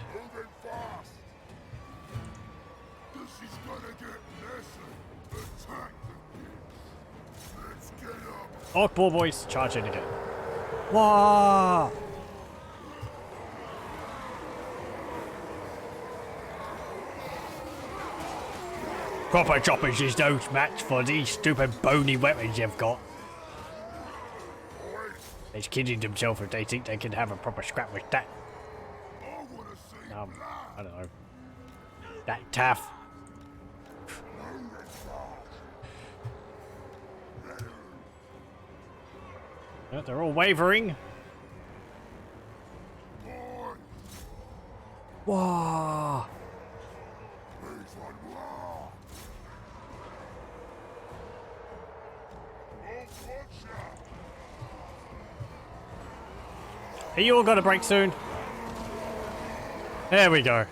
Orc ball boys, charge in again. Waaagh! Proper choppers is no match for these stupid bony weapons you've got. They're kidding themselves if they think they can have a proper scrap with that. I don't know. That tough. They're all wavering. Waaagh! Are you all gonna break soon? There we go.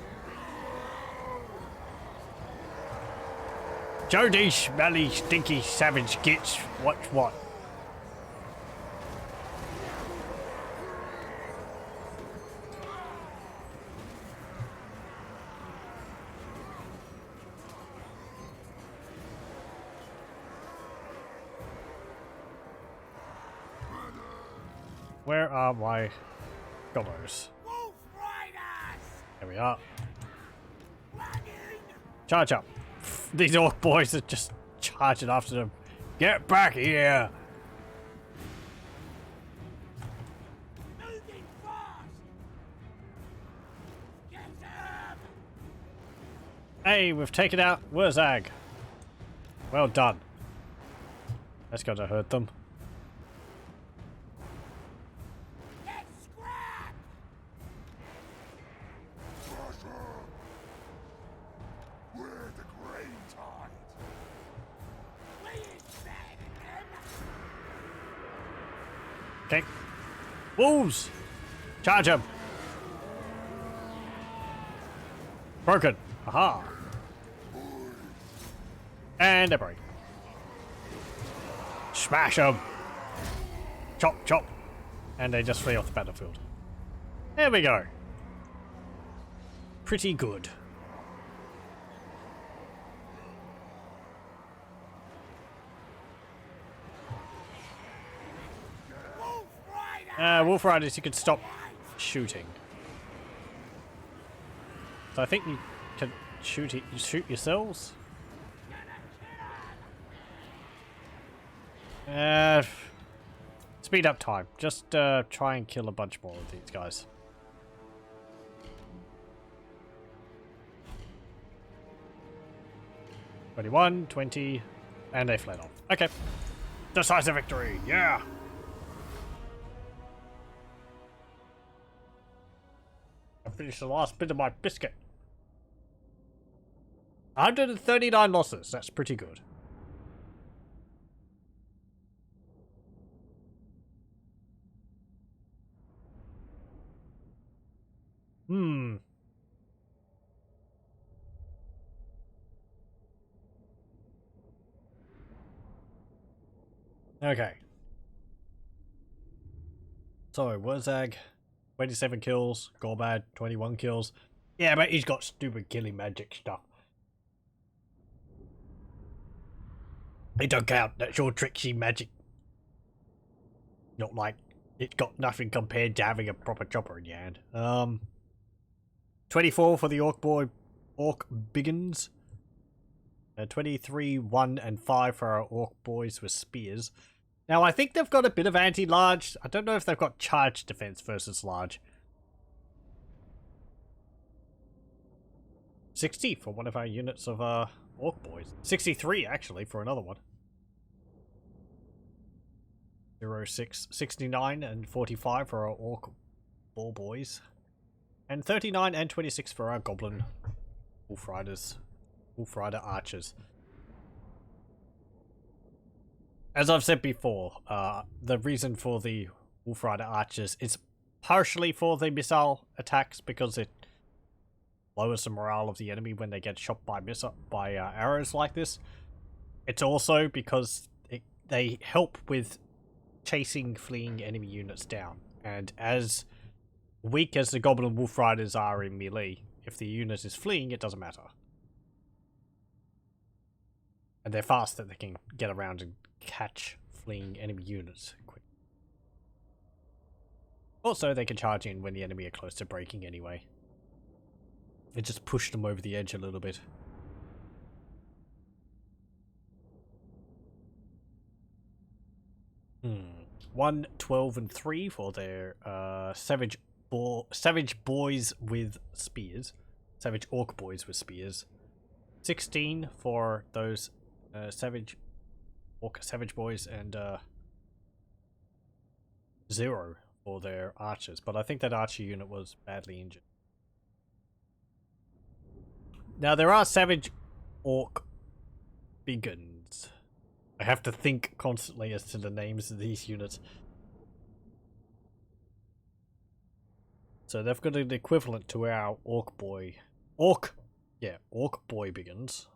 Jody, smelly, stinky, savage gits. Watch what? Where are my gobbers? There we are. Charge up. These orc boys are just charging after them. Get back here! Hey, we've taken out Waaagh. Well done. That's gonna hurt them. Okay. Wolves! Charge them! Broken. Aha. And a break. Smash them! Chop, chop. And they just flee off the battlefield. There we go. Pretty good. Wolf Riders, you can stop shooting. So I think you can shoot yourselves. Speed up time. Just try and kill a bunch more of these guys. "21, 20, and they fled off. Okay. Decisive victory, yeah! I finished the last bit of my biscuit. 139 losses, that's pretty good. Okay. So, Waaagh, 27 kills. Gorbad, 21 kills. Yeah, but he's got stupid killing magic stuff. It don't count. That's your tricksy magic. Not like it's got nothing compared to having a proper chopper in your hand. 24 for the Orc Biggins. 23, 1, and 5 for our Orc boys with spears. Now, I think they've got a bit of anti-large. I don't know if they've got charge defense versus large. 60 for one of our units of Orc boys. 63, actually, for another one. 06, 69, and 45 for our Orc ball boys. And 39 and 26 for our Goblin Wolf Riders. Wolf Rider archers. As I've said before, the reason for the Wolf Rider archers is partially for the missile attacks because it lowers the morale of the enemy when they get shot by arrows like this. It's also because they help with chasing fleeing enemy units down. And as weak as the Goblin Wolf Riders are in melee, if the unit is fleeing, it doesn't matter. And they're fast that they can get around and catch fleeing enemy units quick. Also, they can charge in when the enemy are close to breaking anyway. It just pushed them over the edge a little bit. Hmm. 1, 12, and 3 for their Savage Boys with Spears. Savage Orc Boys with Spears. 16 for those Savage Boys, and 0 for their archers. But I think that archer unit was badly injured. Now there are Savage Orc Biggins. I have to think constantly as to the names of these units. So they've got an equivalent to our Orc Boy Biggins.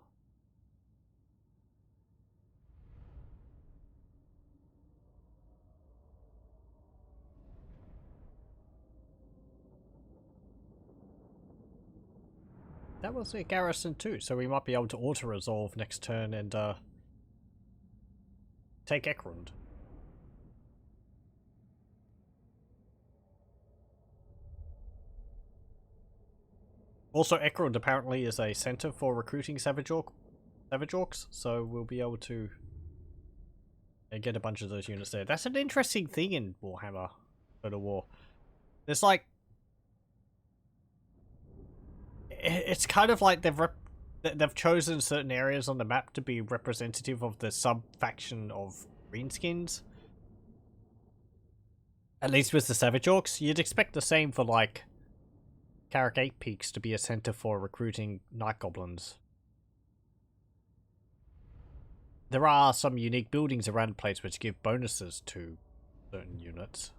That was a garrison too, so we might be able to auto-resolve next turn and take Ekrund. Also, Ekrund apparently is a center for recruiting Savage Orcs, so we'll be able to get a bunch of those units there. That's an interesting thing in Warhammer Total War. There's like, it's kind of like they've chosen certain areas on the map to be representative of the sub-faction of Greenskins. At least with the Savage Orcs. You'd expect the same for like Carrick 8 Peaks to be a center for recruiting Night Goblins. There are some unique buildings around the place which give bonuses to certain units.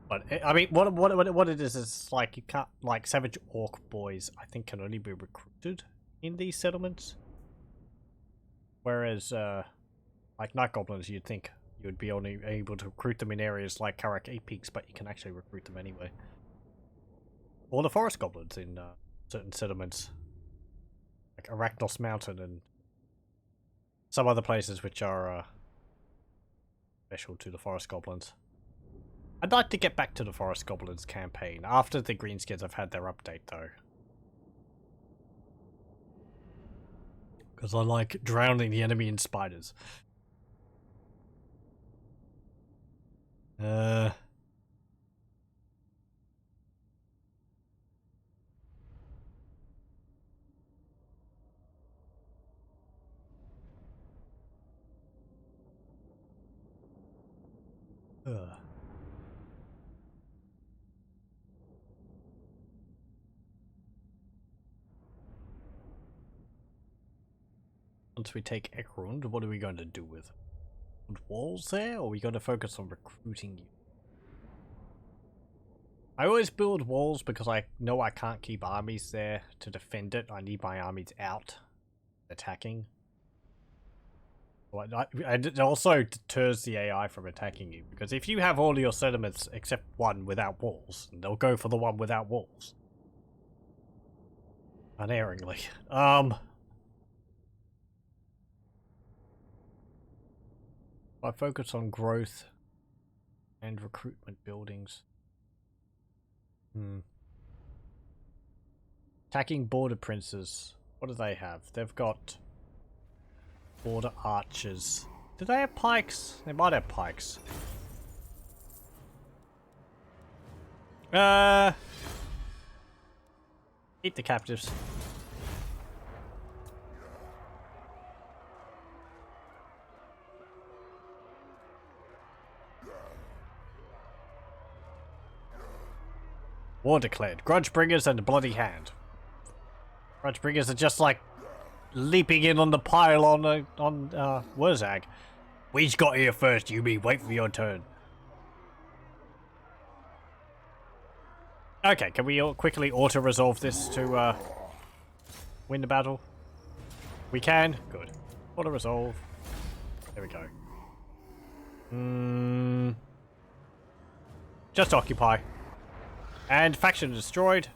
But I mean, what it is like you can't, like, savage orc boys I think can only be recruited in these settlements, whereas like night goblins you'd think you would be only able to recruit them in areas like Karak Peaks, but you can actually recruit them anyway. Or the forest goblins in certain settlements, like Arachnos Mountain and some other places which are special to the forest goblins. I'd like to get back to the Forest Goblins campaign after the Greenskins have had their update, though. Because I like drowning the enemy in spiders. Once we take Ekrund, what are we going to do with walls there, or are we going to focus on recruiting you? I always build walls because I know I can't keep armies there to defend it. I need my armies out attacking. It also deters the AI from attacking you, because if you have all your settlements except one without walls, they'll go for the one without walls. Unerringly. I focus on growth and recruitment buildings. Attacking border princes. What do they have? They've got border archers. Do they have pikes? They might have pikes. Eat the captives. War declared. Grudgebringers and Bloody Hand. Grudgebringers are just like leaping in on the pile on Waaagh. We got here first, you mean wait for your turn. Okay, can we quickly auto-resolve this to win the battle? We can? Good. Auto-resolve. There we go. Just occupy. And faction destroyed.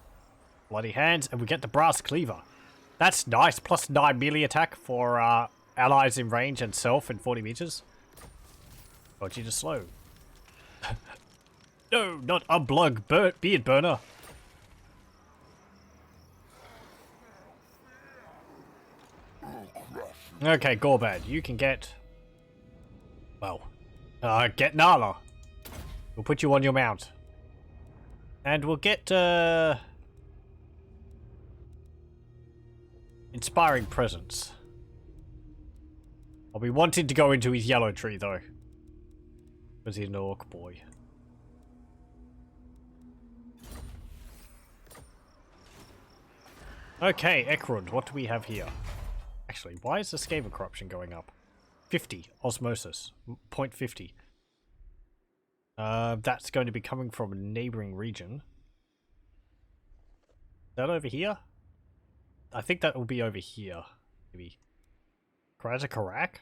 Bloody Hands, and we get the Brass Cleaver. That's nice. Plus 9 melee attack for allies in range and self in 40 meters. Got you to slow. No, not Unblug Beard Burner. Okay, Gorbad, you can get... Well, get Nala. We'll put you on your mount. And we'll get, Inspiring Presence. I'll be wanting to go into his yellow tree, though. Because he's an orc boy. Okay, Ekrund, what do we have here? Actually, why is the Skaven corruption going up? 50, osmosis, 0.50. That's going to be coming from a neighboring region. Is that over here? I think that will be over here, maybe. Karak?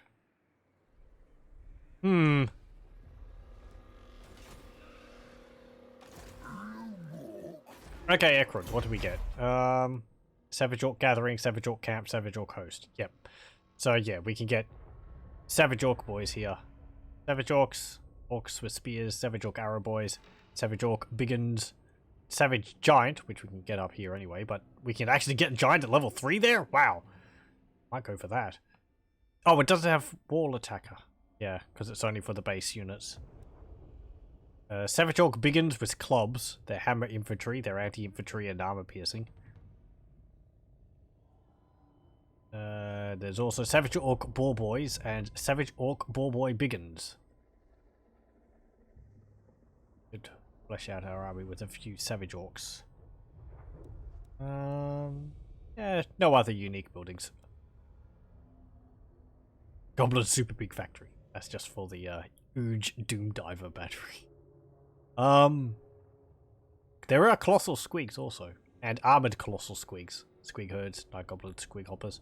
Okay, Ekrund, what do we get? Savage Orc Gathering, Savage Orc Camp, Savage Orc Host. Yep. So yeah, we can get Savage Orc boys here. Savage Orcs, Orcs with spears, Savage Orc Arrow boys, Savage Orc Biggins, Savage Giant, which we can get up here anyway, but we can actually get Giant at level 3 there? Wow. Might go for that. Oh, it doesn't have Wall Attacker. Yeah, because it's only for the base units. Savage Orc Biggins with clubs. They're hammer infantry, they're anti-infantry and armor piercing. There's also Savage Orc Boar Boys and Savage Orc Boar Boy Biggins. Could flesh out our army with a few Savage Orcs. Yeah, no other unique buildings. Goblin super big factory. That's just for the huge Doom Diver battery. There are colossal squigs also, and armored colossal squigs. Squig herds, night goblin squig hoppers.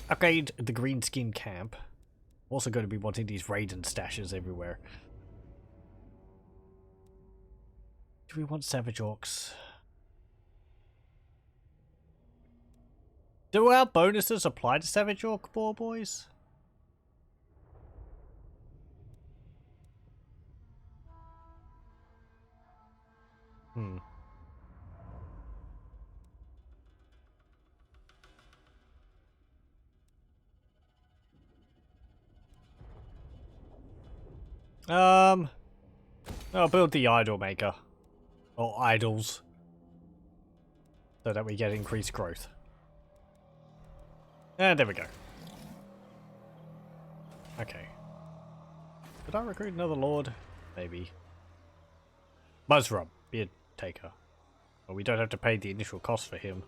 Upgrade the green skin camp. Also going to be wanting these raiden stashes everywhere. Do we want savage orcs? Do our bonuses apply to savage orc boar boys? Hmm. I'll build the idol maker. Or idols. So that we get increased growth. And there we go. Okay. Did I recruit another lord? Maybe. Muzzrub, beard taker. Well, we don't have to pay the initial cost for him.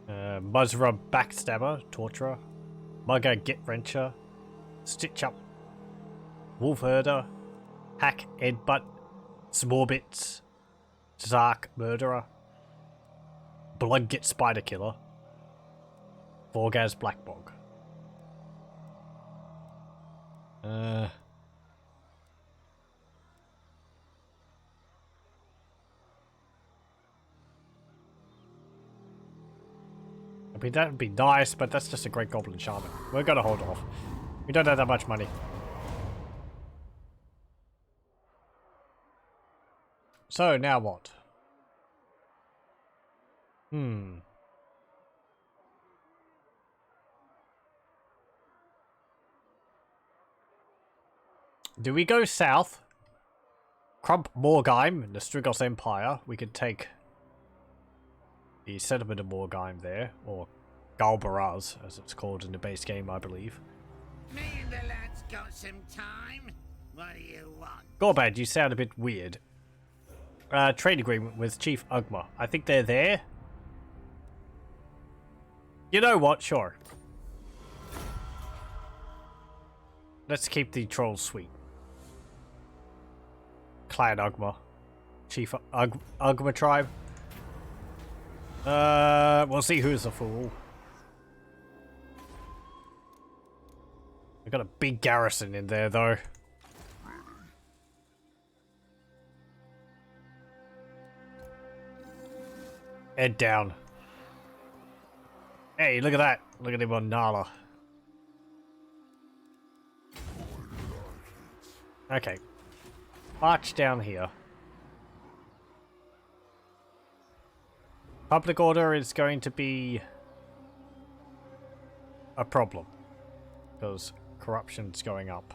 Muzzrub, backstabber, torturer. Mugger, get wrencher. Stitch up, wolf herder. Hack, headbutt. Smorbits. Zark, murderer. Blood, get spider killer. Vorgaz, blackbog. I mean, that would be nice, but that's just a great goblin shaman. We're gonna hold off. We don't have that much money. So, now what? Do we go south? Crump Morgheim, the Strigos Empire. We could take the settlement of Morgheim there, or Galbaraz, as it's called in the base game, I believe. Me and the lads got some time. What do you want? Gorbad, you sound a bit weird. Trade agreement with Chief Ugma. I think they're there. You know what? Sure. Let's keep the trolls sweet. Clan Ugma. Chief Ugma tribe. We'll see who's the fool. We've got a big garrison in there, though. Head down. Hey, look at that. Look at him on Nala. Okay. March down here. Public order is going to be a problem. Because corruption's going up.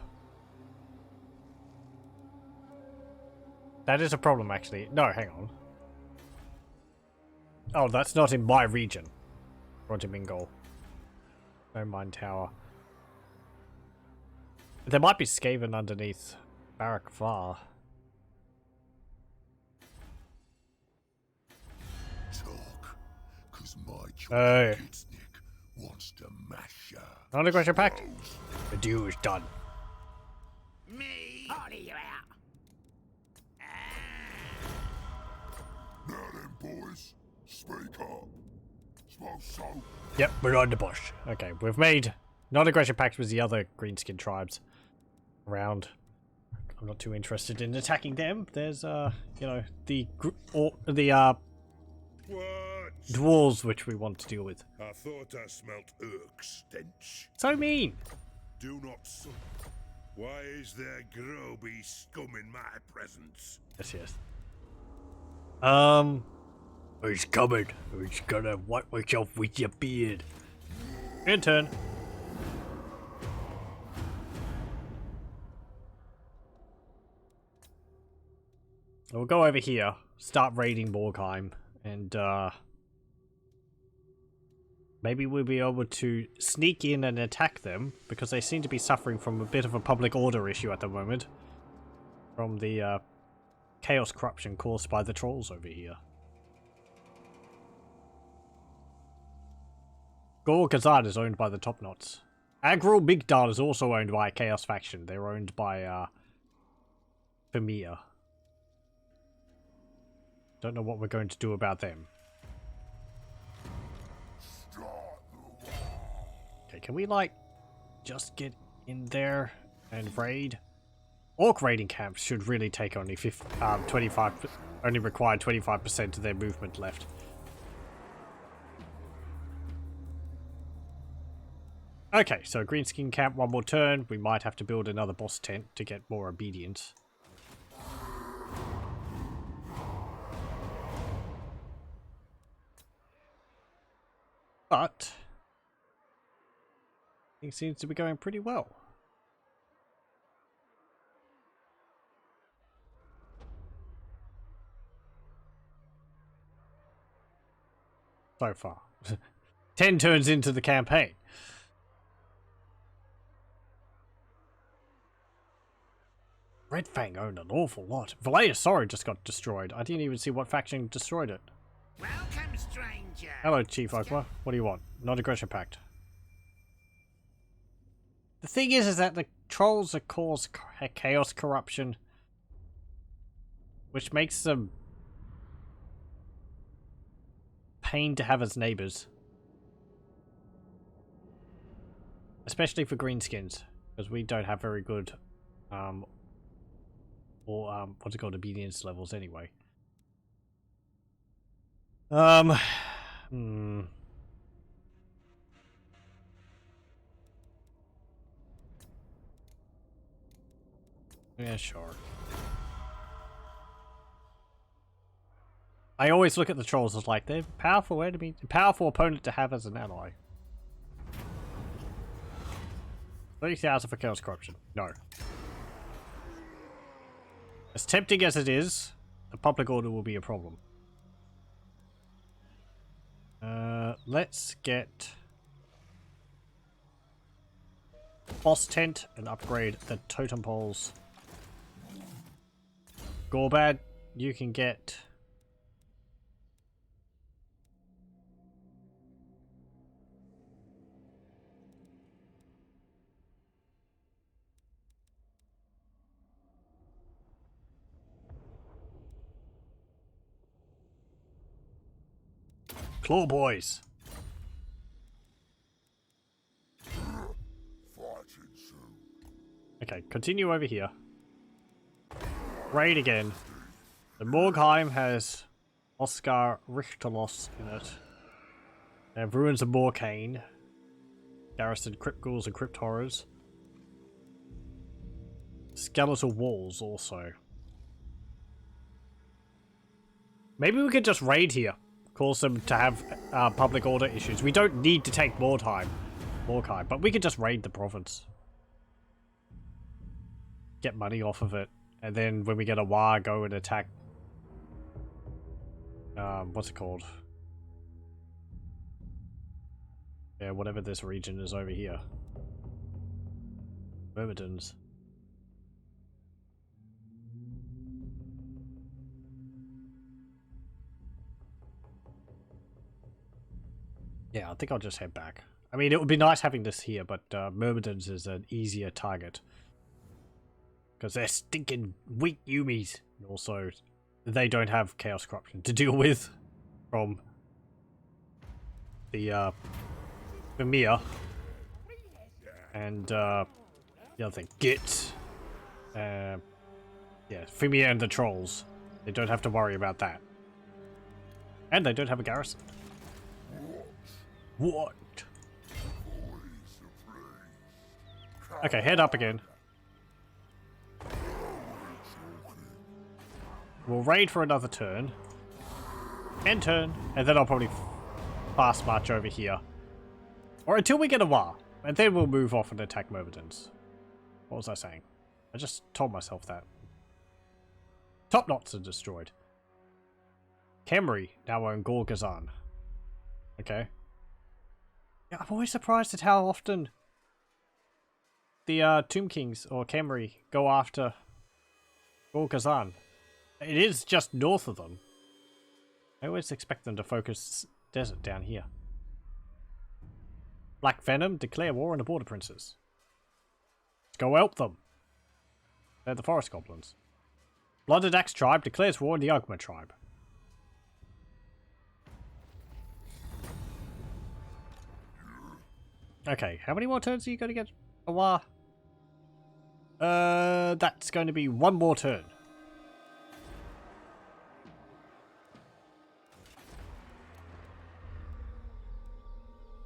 That is a problem, actually. No, hang on. Oh, that's not in my region. Roger Mingol. No mine tower. There might be Skaven underneath Barak Var. Talk, cause my Hey. Nick wants to mash ya. Non-aggression pact. The deal is done. Me? Order you out. Now then, boys, speak up. Suppose so. Yep, we're on the bush. Okay, we've made non-aggression pact with the other greenskin tribes around. I'm not too interested in attacking them. There's you know, the What? dwarves which we want to deal with. I thought I smelt Orc stench. So mean. Do not so. Why is there groby scum in my presence? Yes, yes. Who's coming? Who's gonna wipe myself with your beard? Good turn. We'll go over here, start raiding Morgheim, and maybe we'll be able to sneak in and attack them, because they seem to be suffering from a bit of a public order issue at the moment. From the chaos corruption caused by the trolls over here. Gorbad is owned by the Top Knots. Agral Migdal is also owned by a Chaos faction. They're owned by Famia. Don't know what we're going to do about them. Okay, can we like just get in there and raid? Orc raiding camps should really take only 25, only require 25% of their movement left. Okay, so greenskin camp, one more turn. We might have to build another boss tent to get more obedience. But it seems to be going pretty well. So far. 10 turns into the campaign. Red Fang owned an awful lot. Valleja Sorrow just got destroyed. I didn't even see what faction destroyed it. Welcome, stranger. Hello, Chief Ogma. What do you want? Non-aggression pact. The thing is that the trolls are cause chaos corruption, which makes them pain to have as neighbors, especially for greenskins, because we don't have very good, what's it called, obedience levels anyway. Yeah, sure. I always look at the trolls as like they're powerful enemy, powerful opponent to have as an ally. 30,000 for chaos corruption. No. As tempting as it is, the public order will be a problem. Let's get boss tent and upgrade the totem poles. Gorbad, you can get Claw Boys. Okay, continue over here. Raid again. The Morgheim has Oscar Richterlos in it. They have Ruins of Morkane. Garrison Crypt Ghouls and Crypt Horrors. Skeletal Walls also. Maybe we could just raid here. Cause them to have public order issues. We don't need to take more time. Morkheim, but we could just raid the province. Get money off of it. And then when we get a Waaagh, go and attack... what's it called? Yeah, whatever this region is over here. Myrmidons. Yeah, I think I'll just head back. I mean, it would be nice having this here, but Myrmidons is an easier target. Because they're stinking weak Yumis. And also, they don't have Chaos Corruption to deal with from the Famia. And the other thing, Git. Yeah, Famia and the Trolls. They don't have to worry about that. And they don't have a garrison. What? Okay, head up again. We'll raid for another turn. And turn. And then I'll probably fast march over here. Or until we get a Waaagh. And then we'll move off and attack Myrmidons. What was I saying? I just told myself that. Top Knots are destroyed. Khemri now own Gorgazan. Okay. Yeah, I'm always surprised at how often the Tomb Kings or Khemri go after Gorgazan. It is just north of them. I always expect them to focus desert down here. Black Venom declare war on the Border Princes. Let's go help them. They're the Forest Goblins. Blooded Axe Tribe declares war on the Ugma Tribe. Okay, how many more turns are you going to get? Waaagh? That's going to be one more turn.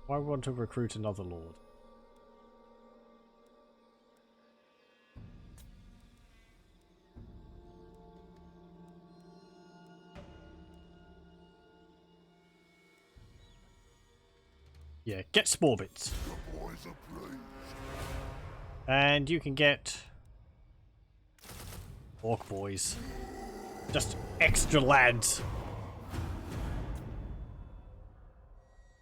Why want to recruit another lord? Yeah, get Spore Bits. And you can get Orc Boys. Just extra lads.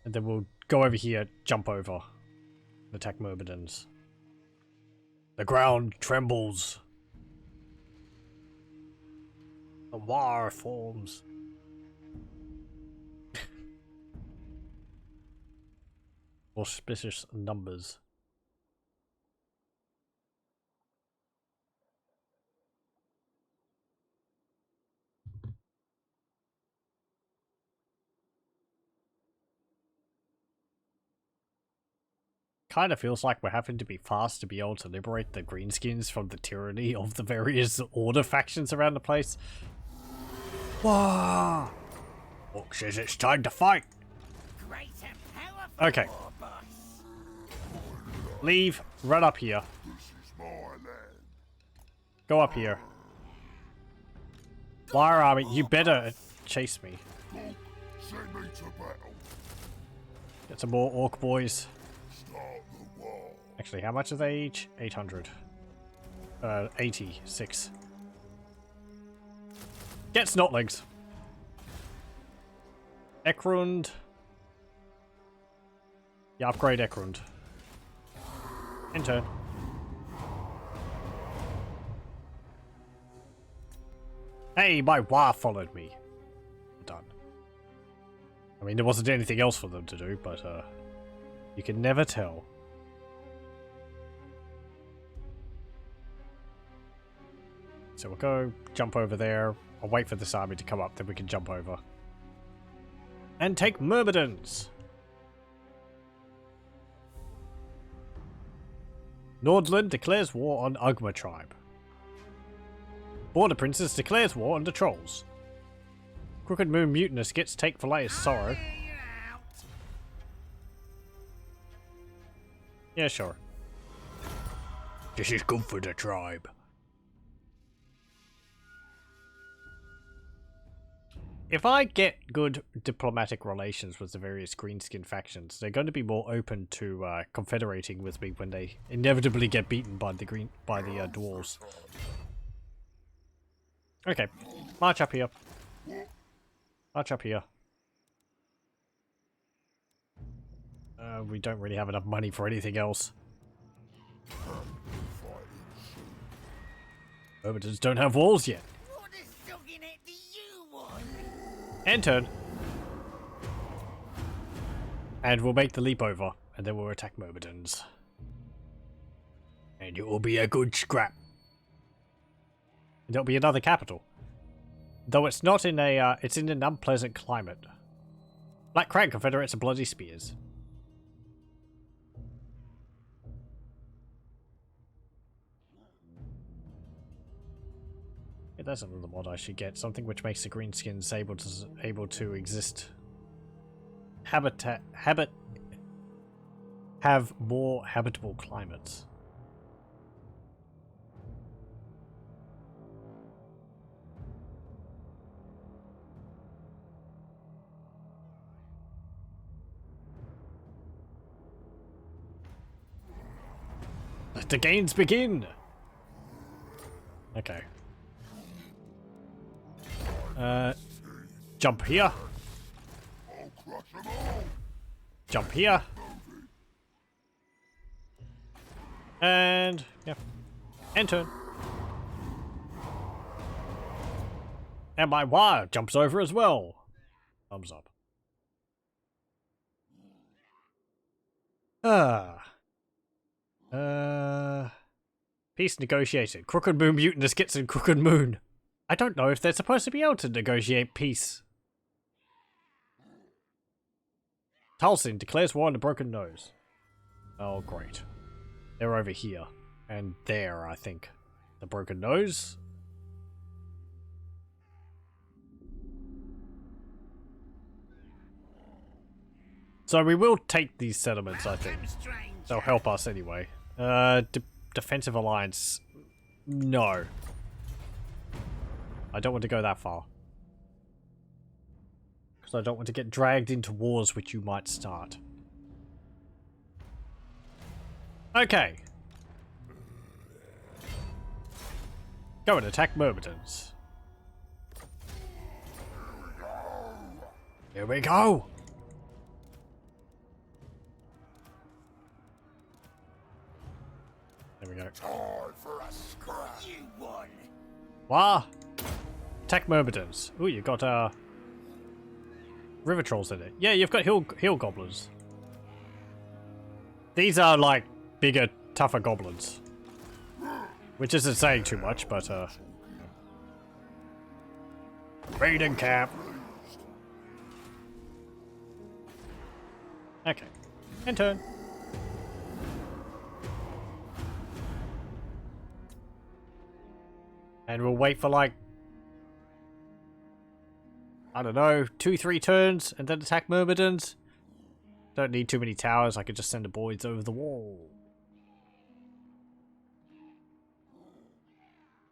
And then we'll go over here, jump over, and attack Myrmidons. The ground trembles. The war forms. Auspicious numbers. Kind of feels like we're having to be fast to be able to liberate the greenskins from the tyranny of the various order factions around the place. Waaagh! Orc says it's time to fight. Great and powerful, Okay. war boss. Leave. Run up here. This is my land. Go up here. Warrior Army, you better chase me. Go, send me to battle. Get some more Orc Boys. Start the war. Actually, how much are they each? 800. 86. Get Snotlegs. Ekrund. Yeah, upgrade Ekrund. In turn. Hey, my Waaagh followed me. Done. I mean, there wasn't anything else for them to do, but you can never tell. So we'll go jump over there. I'll wait for this army to come up, then we can jump over. And take Myrmidons! Nordland declares war on Ugma tribe. Border Princess declares war on the Trolls. Crooked Moon Mutinous gets take for Leia's sorrow. You're out. Yeah, sure. This is good for the tribe. If I get good diplomatic relations with the various greenskin factions, they're going to be more open to confederating with me when they inevitably get beaten by the dwarves. Okay, march up here. March up here. We don't really have enough money for anything else. Myrmidons don't have walls yet. What a sogginette do you want? End turn. And we'll make the leap over, and then we'll attack Myrmidons. And it will be a good scrap. And it'll be another capital. Though it's not in a, it's in an unpleasant climate. Black Crag Confederates and Bloody Spears. Yeah, that's another mod I should get. Something which makes the greenskins able to exist. Have more habitable climates. Let the gains begin! Okay. Jump here. I'll crush them all. Jump here. And, yeah. End turn. And my Waaagh jumps over as well. Thumbs up. Peace negotiated. Crooked Moon Mutinous gets in Crooked Moon. I don't know if they're supposed to be able to negotiate peace. Tulsin declares war on the Broken Nose. Oh, great. They're over here. And there, I think. The Broken Nose. So we will take these settlements, I think. They'll help us anyway. Defensive alliance. No. I don't want to go that far. Because I don't want to get dragged into wars which you might start. Okay. Go and attack Myrmidons. Here we go! There we go. Time for a scrap. You won. Waaagh! Attack Myrmidons. Ooh, you got river trolls in it. Yeah, you've got hill goblins. These are like bigger, tougher goblins. Which isn't saying too much, but raiding camp. Okay. End turn. And we'll wait for like, I don't know, 2-3 turns and then attack Myrmidons. Don't need too many towers, I could just send the boys over the wall.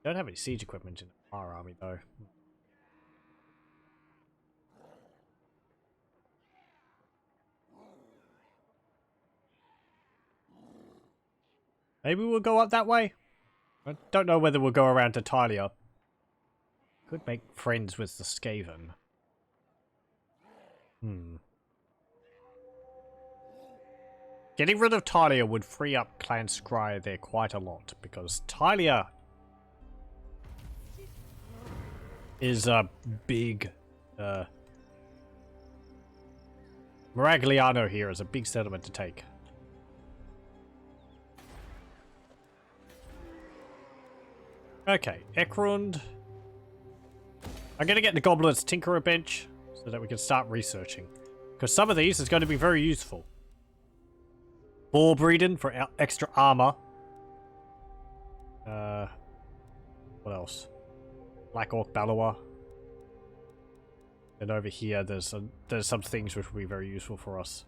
Don't have any siege equipment in our army though. Maybe we'll go up that way? I don't know whether we'll go around to Talia. Could make friends with the Skaven. Getting rid of Talia would free up Clan Scryer there quite a lot, because Talia is a big... Maragliano here is a big settlement to take. Okay, Ekrund. I'm going to get the Goblins Tinkerer bench so that we can start researching. Because some of these is going to be very useful. Boar breeding for extra armor. What else? Black Orc Ballower. And over here there's some things which will be very useful for us.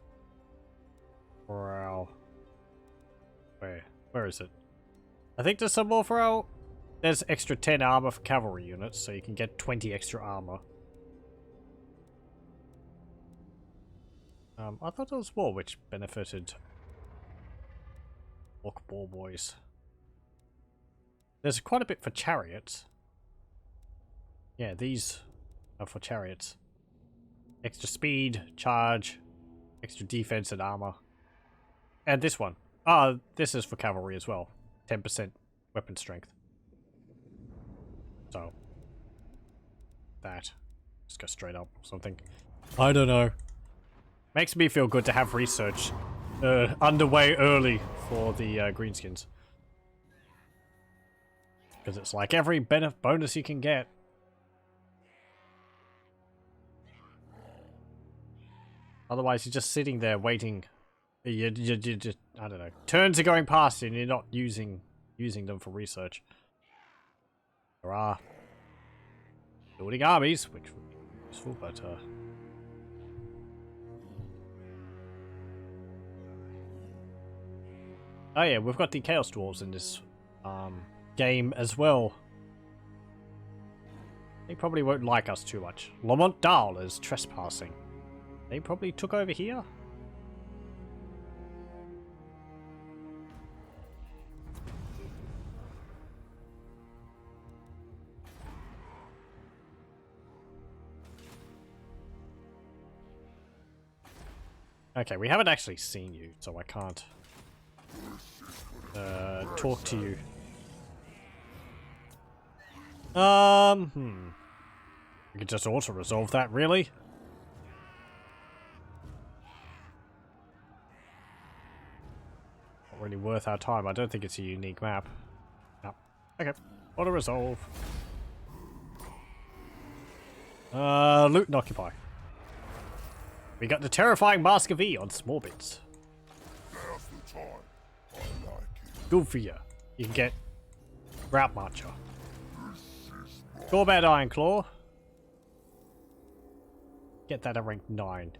For our... Where is it? I think there's some more for our... There's extra 10 armor for cavalry units, so you can get 20 extra armor. I thought there was more which benefited Orc Ball Boys. There's quite a bit for Chariots. Yeah, these are for Chariots. Extra speed, charge, extra defense and armor. And this one. This is for cavalry as well. 10% weapon strength. So, that. Just go straight up or something. I don't know. Makes me feel good to have research underway early for the greenskins. Because it's like every bonus you can get. Otherwise you're just sitting there waiting. You just, I don't know. Turns are going past you and you're not using them for research. There are building armies, which would be useful, but oh yeah, we've got the Chaos Dwarves in this game as well. They probably won't like us too much. Lamont Dahl is trespassing. They probably took over here. Okay, we haven't actually seen you, so I can't talk to you. We could just auto-resolve that, really. worth our time. I don't think it's a unique map. No. Okay. Auto resolve. Loot and occupy. We got the terrifying Mask of E on small bits. Now's the time. I like it. Good for you. You can get Route Marcher. Gorbad Ironclaw. Get that at rank 9.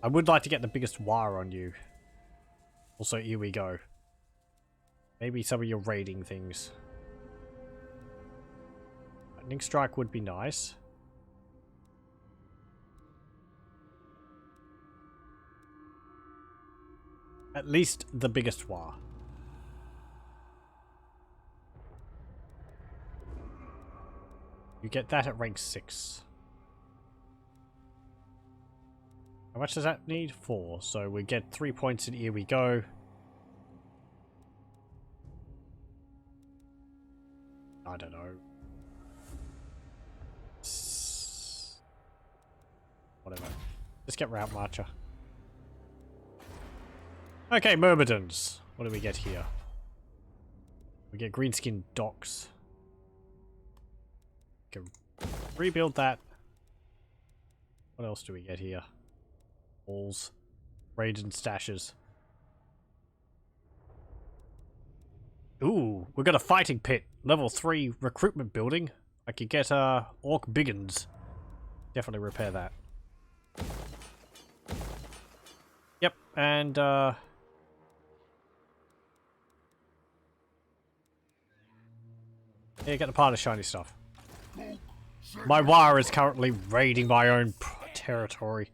I would like to get the biggest Waaagh on you. Also, here we go. Maybe some of your raiding things. Lightning Strike would be nice. At least the biggest Waaagh. You get that at rank 6. How much does that need? 4. So we get 3 points in here we go. I don't know. Whatever. Just get Route Marcher. Okay, Myrmidons. What do we get here? We get Greenskin Docks. Can rebuild that. What else do we get here? Walls. Raids and stashes. Ooh, we've got a fighting pit. Level 3 recruitment building. I could get Orc Biggins. Definitely repair that. Yep, and yeah, get the part of shiny stuff. My Waaagh is currently raiding my own territory.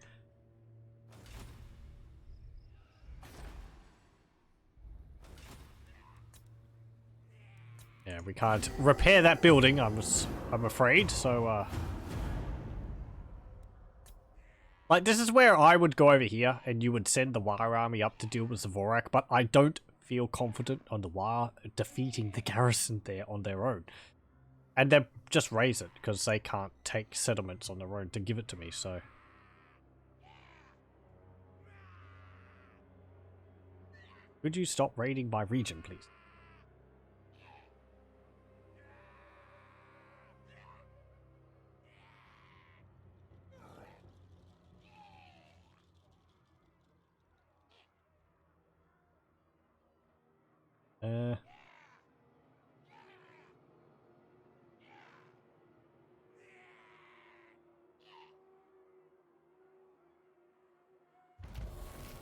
Yeah, we can't repair that building, I'm afraid, so like, this is where I would go over here, and you would send the Waaagh army up to deal with the Vorak, but I don't feel confident on the Waaagh defeating the garrison there on their own. And then just raise it, because they can't take settlements on their own to give it to me, so... Could you stop raiding my region, please?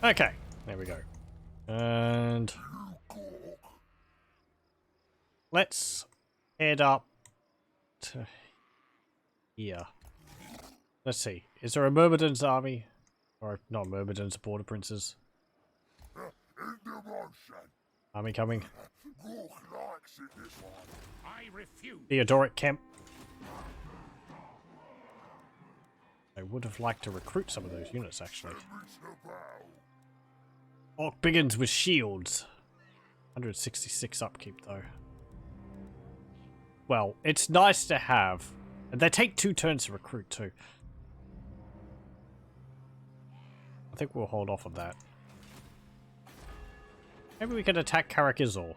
Okay, there we go. And let's head up to here. Let's see. Is there a Myrmidons army? Or not Myrmidons, Border Princes. In the motion. Army coming. Rook likes it this one. I refuse. Theodoric Kemp. I would have liked to recruit some of those units, actually. Orc Biggins with shields. 166 upkeep, though. Well, it's nice to have. And they take 2 turns to recruit, too. I think we'll hold off on that. Maybe we can attack Karakizor.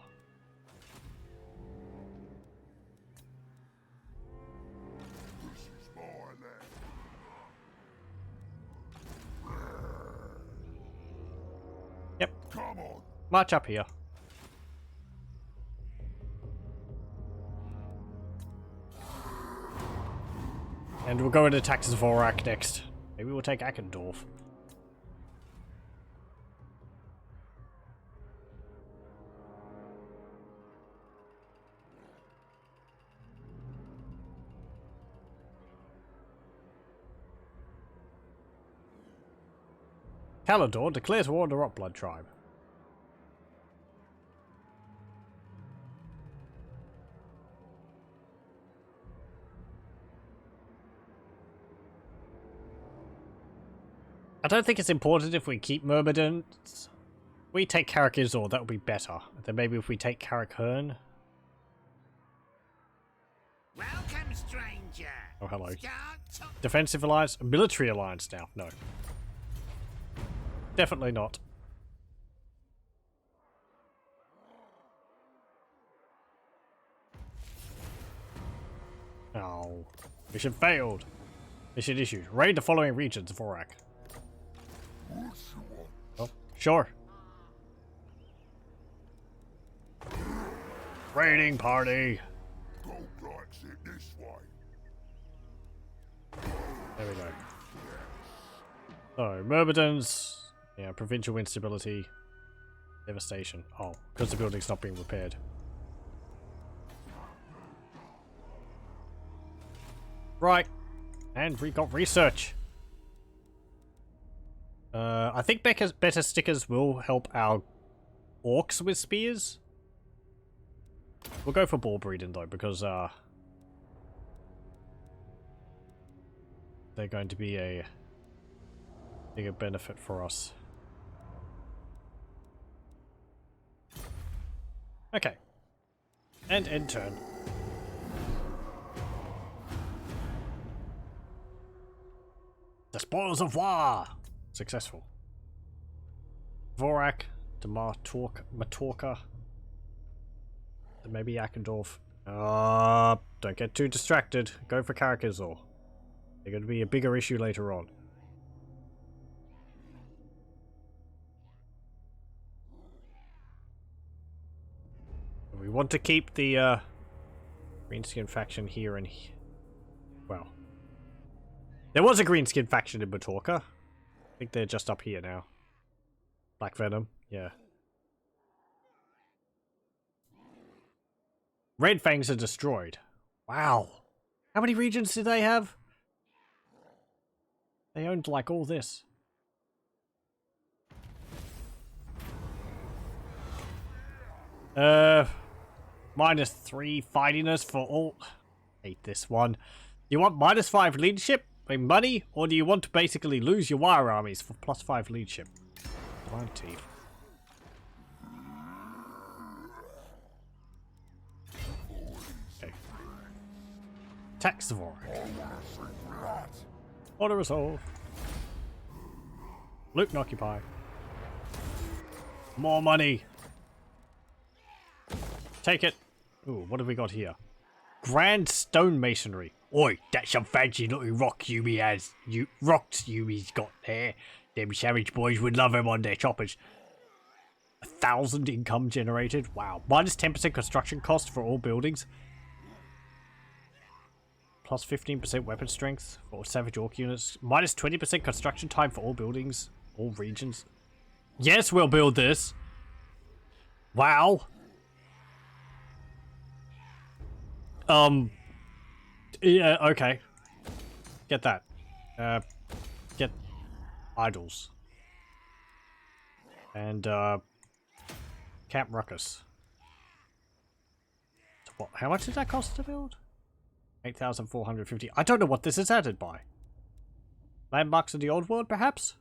Yep. Come on. March up here. And we'll go and attack Zvorak next. Maybe we'll take Akendorf. Kalador declares war on the Rockblood tribe. I don't think it's important if we keep Myrmidons. If we take Karakizor, that would be better. Then maybe if we take Karakhern. Welcome, stranger. Oh, hello. Start Defensive alliance? Military alliance now? No. Definitely not. Oh. Mission failed. Mission issued. Raid the following regions of Waaagh. Oh, sure. Raiding party. Gorbad's it this way. There we go. So, Myrmidons. Yeah, provincial instability. Devastation. Oh, because the building's not being repaired. Right. And we got research. I think better stickers will help our orcs with spears. We'll go for ball breeding though, because they're going to be a bigger benefit for us. Okay. And end turn. The spoils of Waaagh! Successful. Vorak, to Matorka. Maybe Akendorf. Don't get too distracted. Go for Karakazor. They're going to be a bigger issue later on. We want to keep the greenskin faction here and here. Well, there was a greenskin faction in Matorka. I think they're just up here now. Black Venom, yeah. Red Fangs are destroyed. Wow. How many regions do they have? They owned like all this. -3 fightiness for all. Hate this one. You want -5 leadership? Like money? Or do you want to basically lose your wire armies for +5 leadership? Blind teeth. Okay. Tax the Vorak. Order resolve. Loot and occupy. More money. Take it. Ooh, what have we got here? Grand stone masonry. Oi, that's some fancy looking rock Yumi has. Rocks Yumi's got there. Them savage boys would love him on their choppers. 1,000 income generated. Wow. -10% construction cost for all buildings. +15% weapon strength for savage orc units. -20% construction time for all buildings. All regions. Yes, we'll build this. Wow. Yeah, okay. Get that. Get idols. And, Camp Ruckus. What, how much did that cost to build? 8,450. I don't know what this is added by. Landmarks of the old world, perhaps?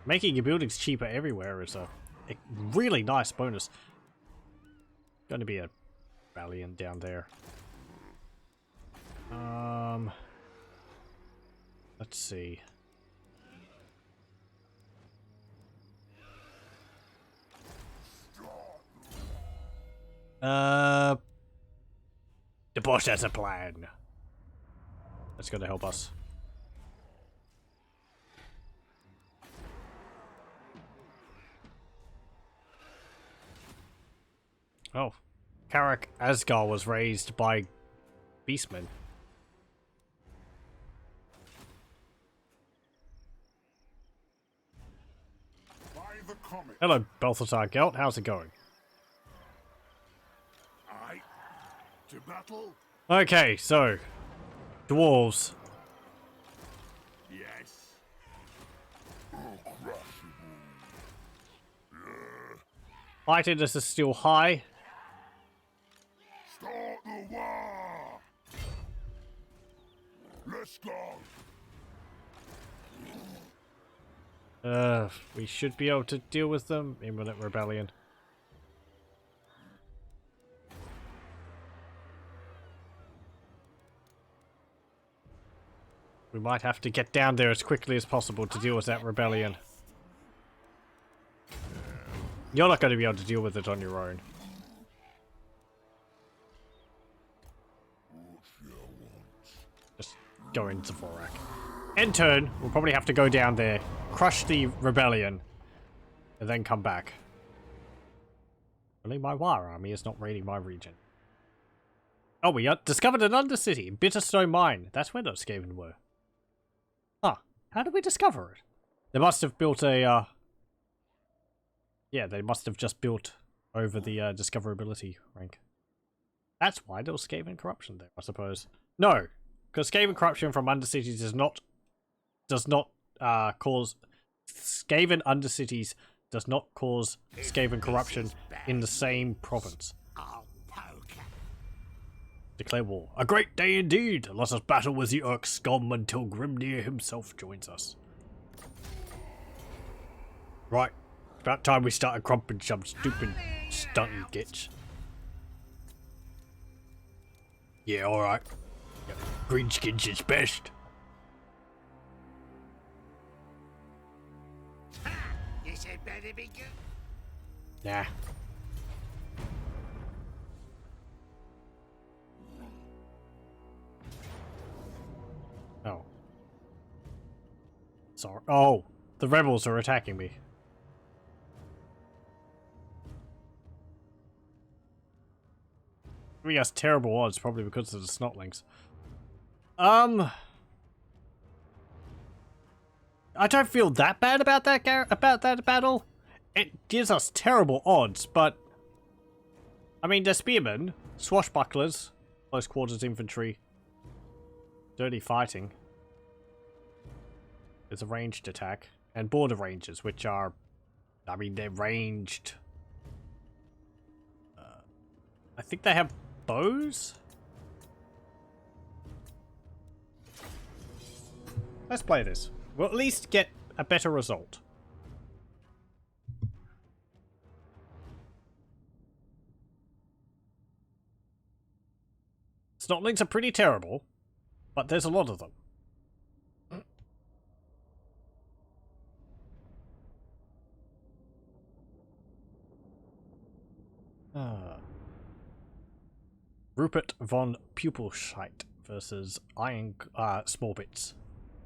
Making your buildings cheaper everywhere is a really nice bonus. Going to be a rebellion down there. Let's see. The boss has a plan. That's going to help us. Oh, Karak Asgar was raised by beastmen. Hello, Balthazar Gelt. How's it going? Aye. To battle? Okay, so dwarves. Yes. Oh, crushable. Fightiness is still high. Start the war! Let's go! We should be able to deal with them. Imminent rebellion. We might have to get down there as quickly as possible to deal with that rebellion. You're not going to be able to deal with it on your own. Just go into Waaagh. In turn, we'll probably have to go down there, crush the rebellion, and then come back. Only my Waaagh army is not raiding my region. Oh, we discovered an undercity in Bitterstone Mine. That's where those Skaven were. Huh. How did we discover it? They must have built a, yeah, they must have just built over the discoverability rank. That's why there was Skaven corruption there, I suppose. No, because Skaven corruption from undercities does not cause Skaven undercities does not cause Skaven corruption in the same province. Declare war. A great day indeed! Let us battle with the Orc scum until Grimnir himself joins us. Right. About time we started crumping some stupid stunting gits. Yeah, alright. Yep. Greenskins is best. You said better be good. Nah. Oh. Sorry. Oh, the rebels are attacking me. We has terrible odds, probably because of the snotlings. I don't feel that bad about that battle. It gives us terrible odds, but I mean, they're spearmen, swashbucklers, close quarters infantry, dirty fighting. There's a ranged attack, and border rangers, which are, I mean, they're ranged. I think they have bows? Let's play this. We'll at least get a better result. Snotlings are pretty terrible, but there's a lot of them. Rupert von Pupelscheit versus Smallbits.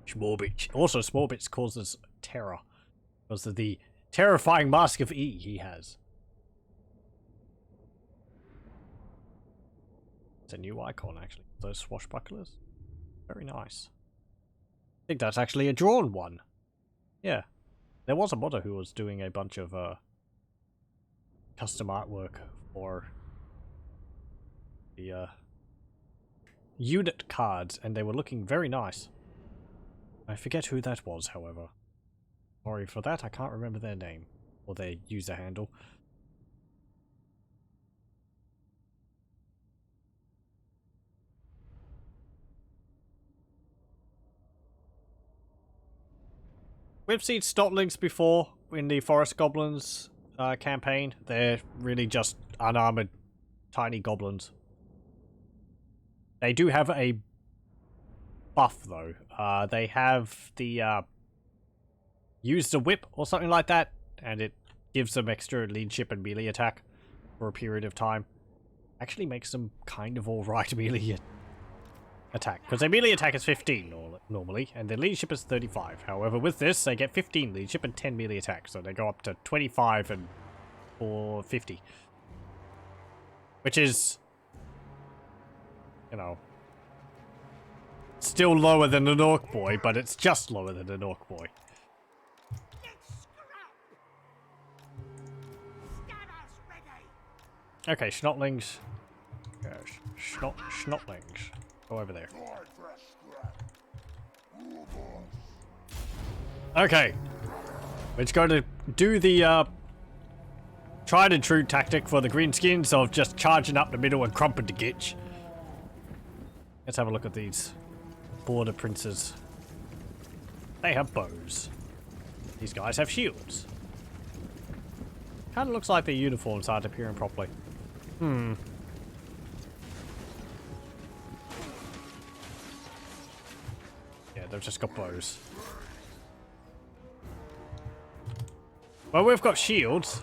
Smallbits. Also, Smallbits causes terror because of the terrifying Mask of E he has. It's a new icon, actually. Those swashbucklers. Very nice. I think that's actually a drawn one. Yeah. There was a modder who was doing a bunch of custom artwork for the unit cards, and they were looking very nice. I forget who that was, however. Sorry for that, I can't remember their name or their user handle. We've seen Snotlings before in the Forest Goblins campaign. They're really just unarmored tiny goblins. They do have a buff though. They have the use the whip or something like that, and it gives them extra leadership and melee attack for a period of time. Actually makes them kind of alright melee attack, because their melee attack is 15 normally, and their leadership is 35. However, with this, they get 15 leadership and 10 melee attack, so they go up to 25 and 50. Which is, you know, still lower than an Orc boy, but it's just lower than an Orc boy. Okay, Snotlings. Snotlings. Go over there. Okay. We're just going to do the tried and true tactic for the greenskins of just charging up the middle and crumping the gitch. Let's have a look at these border princes. They have bows. These guys have shields. Kind of looks like their uniforms aren't appearing properly. Hmm. Yeah, they've just got bows. Well, we've got shields.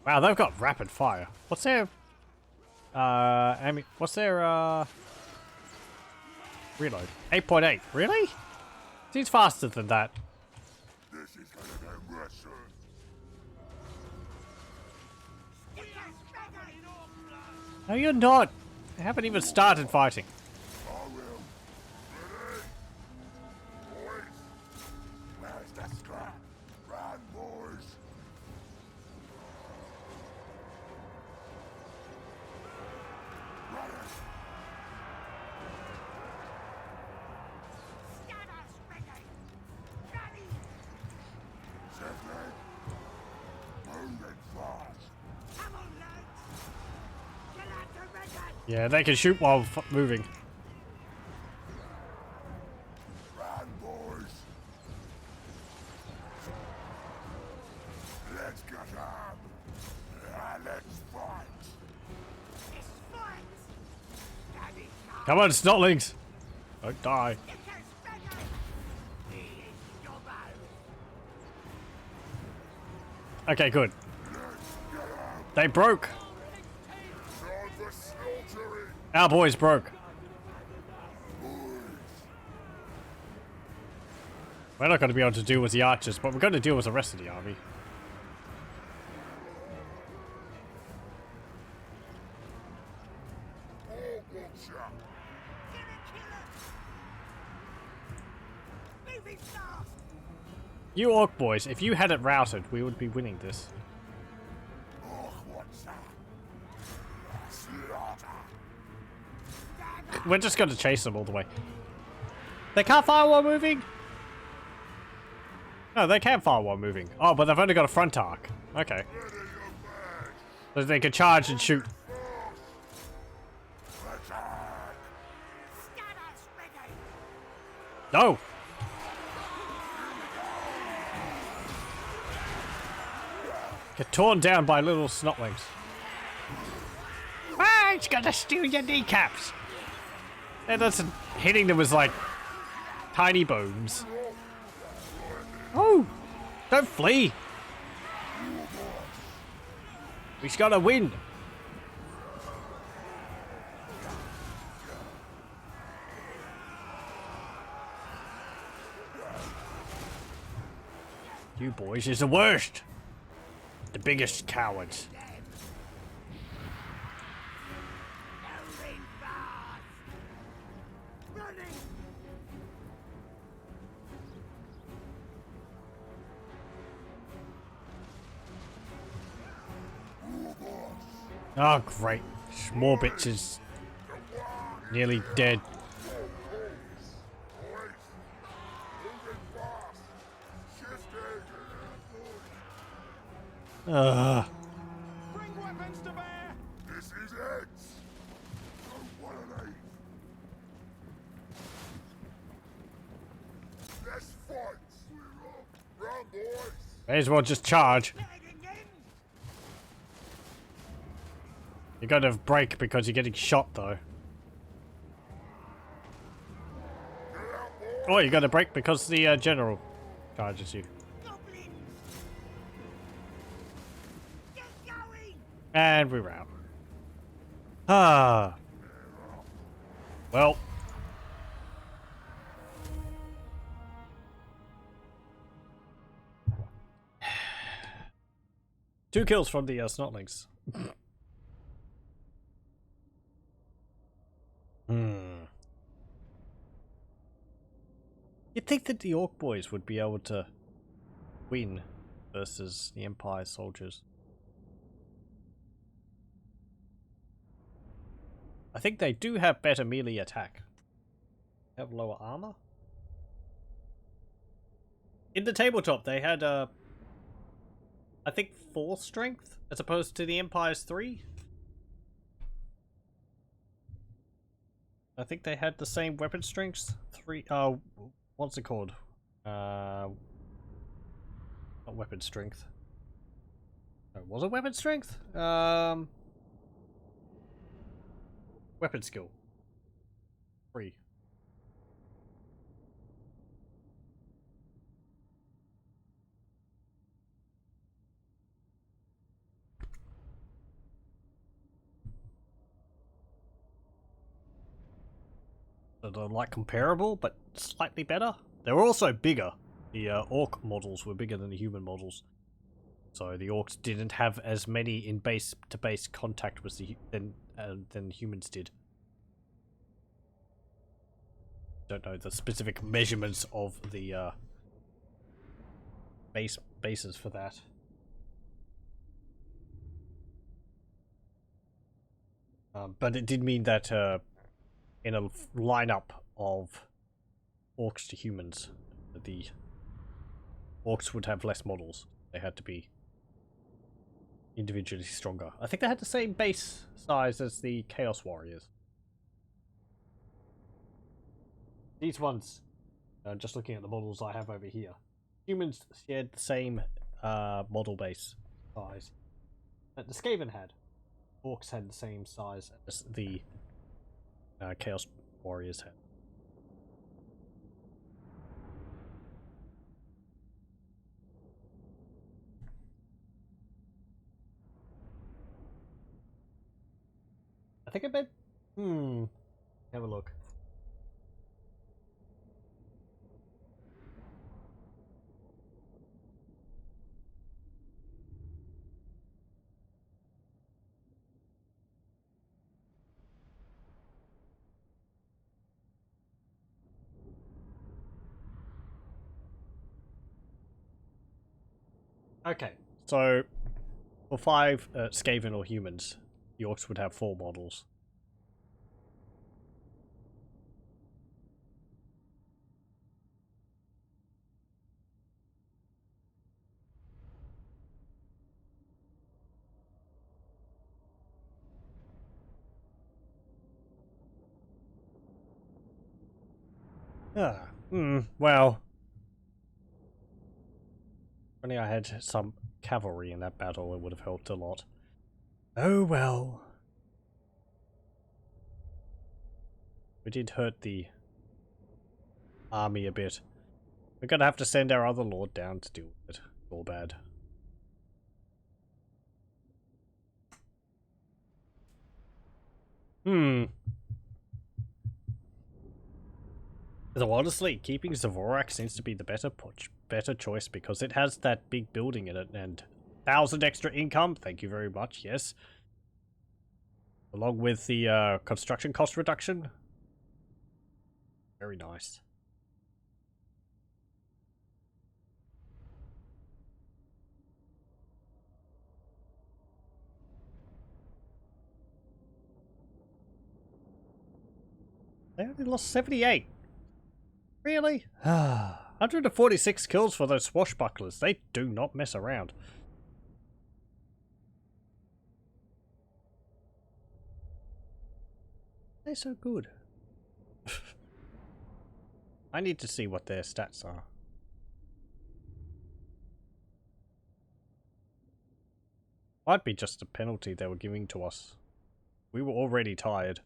Wow, they've got rapid fire. What's their what's their reload? 8.8. Really? Seems faster than that. This is gonna be Russian. No, you're not. I haven't even started fighting. I will. Ready? Boys. Where's the scrap? Run, boys. Run it. Safely. Moving fast. Yeah, they can shoot while moving. Run, boys. Let's get up. Let's fight. Come on, snotlings. Don't die. Okay, good. They broke. Time for slaughtering. Our boys broke. We're not going to be able to deal with the archers, but we're going to deal with the rest of the army. All watcher. You orc boys, if you had it routed, we would be winning this. All watcher. Slaughter. We're just going to chase them all the way. They can't fire while moving? No, they can fire while moving. Oh, but they've only got a front arc. Okay. Ready your man. So they can charge and shoot. Attack. No! Get torn down by little snotlings. Ah, it's gonna steal your kneecaps! And that's hitting them with like tiny bones. Oh! Don't flee! We just gotta win! You boys is the worst! The biggest cowards. Oh, great. More bitches. Nearly dead. Ugh. Bring weapons to bear. This is it. Don't want to leave. Let's fight. We're up. Run, boys. May as well just charge. You gotta break because you're getting shot though. Oh, you gotta break because the general charges you. And we're out. Ah. Well. Two kills from the snotlings. You'd think that the orc boys would be able to win versus the Empire soldiers. I think they do have better melee attack. Have lower armor? In the tabletop they had I think 4 strength as opposed to the Empire's 3. I think they had the same weapon strengths. 3 what's it called? Not weapon strength. Oh, was it weapon strength? Weapon skill. 3. that are like comparable, but slightly better. They were also bigger. The orc models were bigger than the human models. So the orcs didn't have as many in base-to-base contact with than humans did. Don't know the specific measurements of the bases for that. But it did mean that in a lineup of orcs to humans, the orcs would have less models. They had to be individually stronger. I think they had the same base size as the Chaos Warriors. These ones, just looking at the models I have over here, humans shared the same model base size that the Skaven had. Orcs had the same size as the Chaos Warriors had. I think I bet. Have a look. Okay, so for 5 Skaven or humans, the orcs would have 4 models. Well. If only I had some cavalry in that battle, it would have helped a lot. Oh well. We did hurt the army a bit. We're gonna have to send our other lord down to deal with it. Gorbad. Though honestly, keeping Zavorak seems to be the better choice because it has that big building in it and 1,000 extra income. Thank you very much. Yes. Along with the construction cost reduction. Very nice. They only lost 78. Really? 146 kills for those swashbucklers. They do not mess around. They're so good. I need to see what their stats are. Might be just a penalty they were giving to us. We were already tired.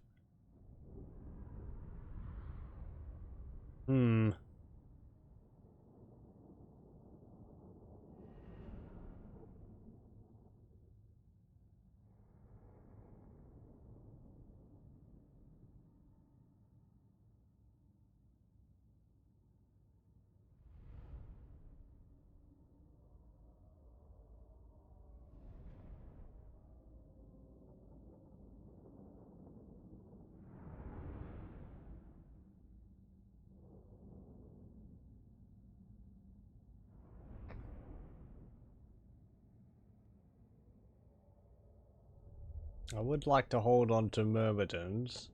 I would like to hold on to Myrmidons.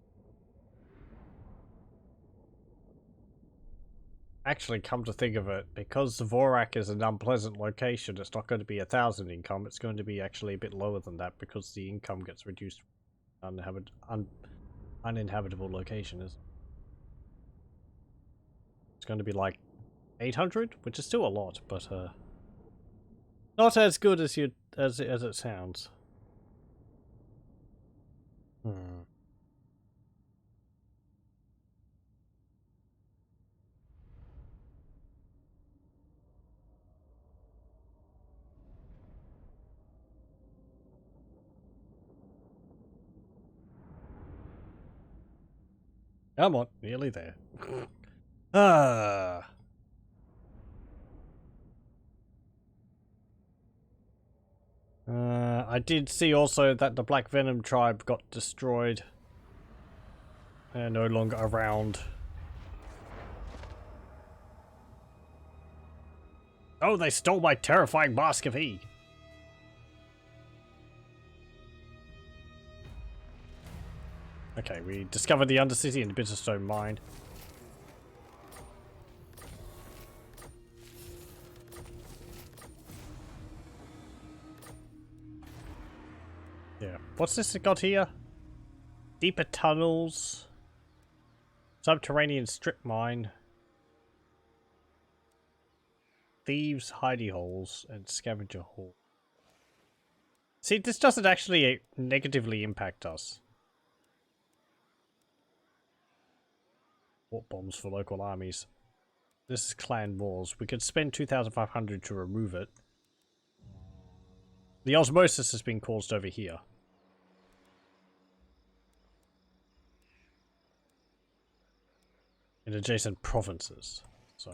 Actually, come to think of it, because Zavorak is an unpleasant location, it's not going to be 1,000 income, it's going to be actually a bit lower than that because the income gets reduced uninhabitable location is. It's going to be like 800, which is still a lot, but not as good as it sounds. Come on, nearly there. Ah. I did see also that the Black Venom tribe got destroyed. They're no longer around. Oh, they stole my terrifying Mask of E. Okay, we discovered the Undercity and the Bitterstone Mine. Yeah. What's this it got here? Deeper tunnels. Subterranean strip mine. Thieves' hidey holes and scavenger hole. See, this doesn't actually negatively impact us. Warp bombs for local armies. This is clan wars. We could spend 2,500 to remove it. The osmosis has been caused over here. In adjacent provinces. So,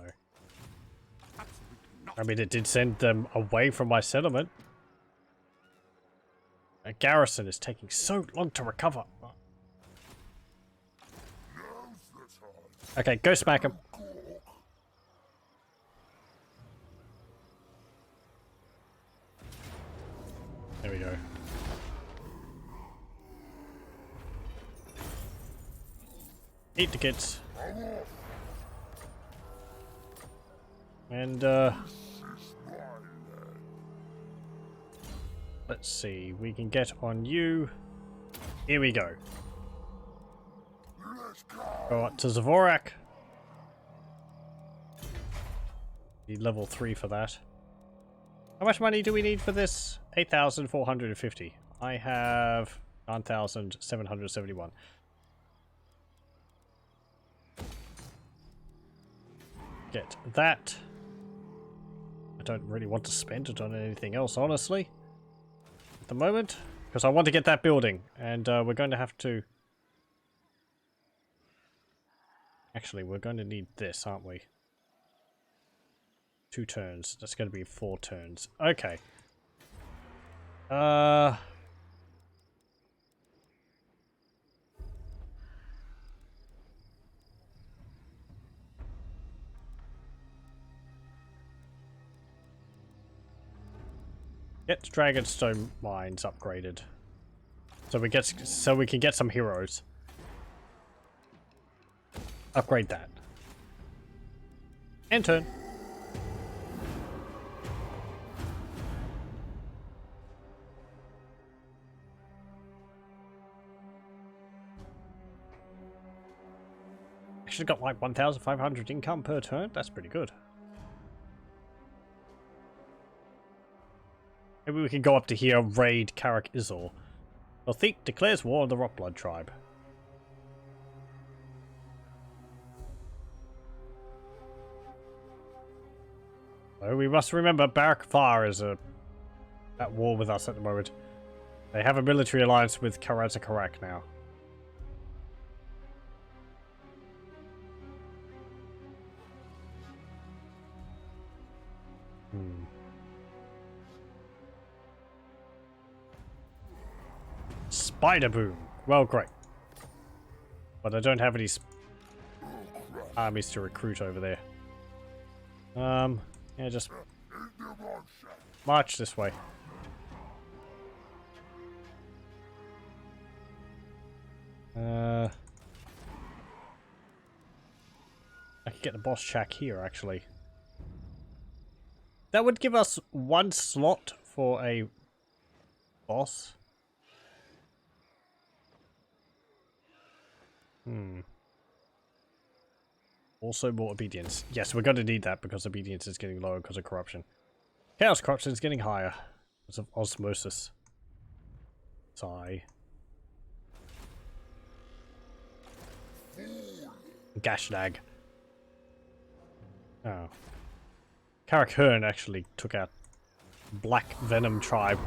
I mean, it did send them away from my settlement. A garrison is taking so long to recover. Okay, go smack him. There we go. Eat the kids. And, let's see, we can get on you. Here we go. Go up to Zavorak. Need level 3 for that. How much money do we need for this? 8,450. I have 9,771. Get that. I don't really want to spend it on anything else, honestly. At the moment. Because I want to get that building. And we're going to have to... Actually, we're going to need this, aren't we? 2 turns. That's going to be 4 turns. Okay. Get Dragonstone mines upgraded. So we can get some heroes. Upgrade that. End turn. Actually got like 1,500 income per turn. That's pretty good. Maybe we can go up to here, raid Karak Izor. The Thief declares war on the Rockblood tribe. So we must remember Barak Far is at war with us at the moment. They have a military alliance with Karak now. Spider Boom. Well, great. But I don't have any armies to recruit over there. Yeah, just march this way. I could get the boss shack here, actually. That would give us 1 slot for a boss. Also more obedience. Yes, we're going to need that because obedience is getting lower because of corruption. Chaos corruption is getting higher because of osmosis. Sigh. Gashnag. Oh. Karak Hearn actually took out Black Venom tribe.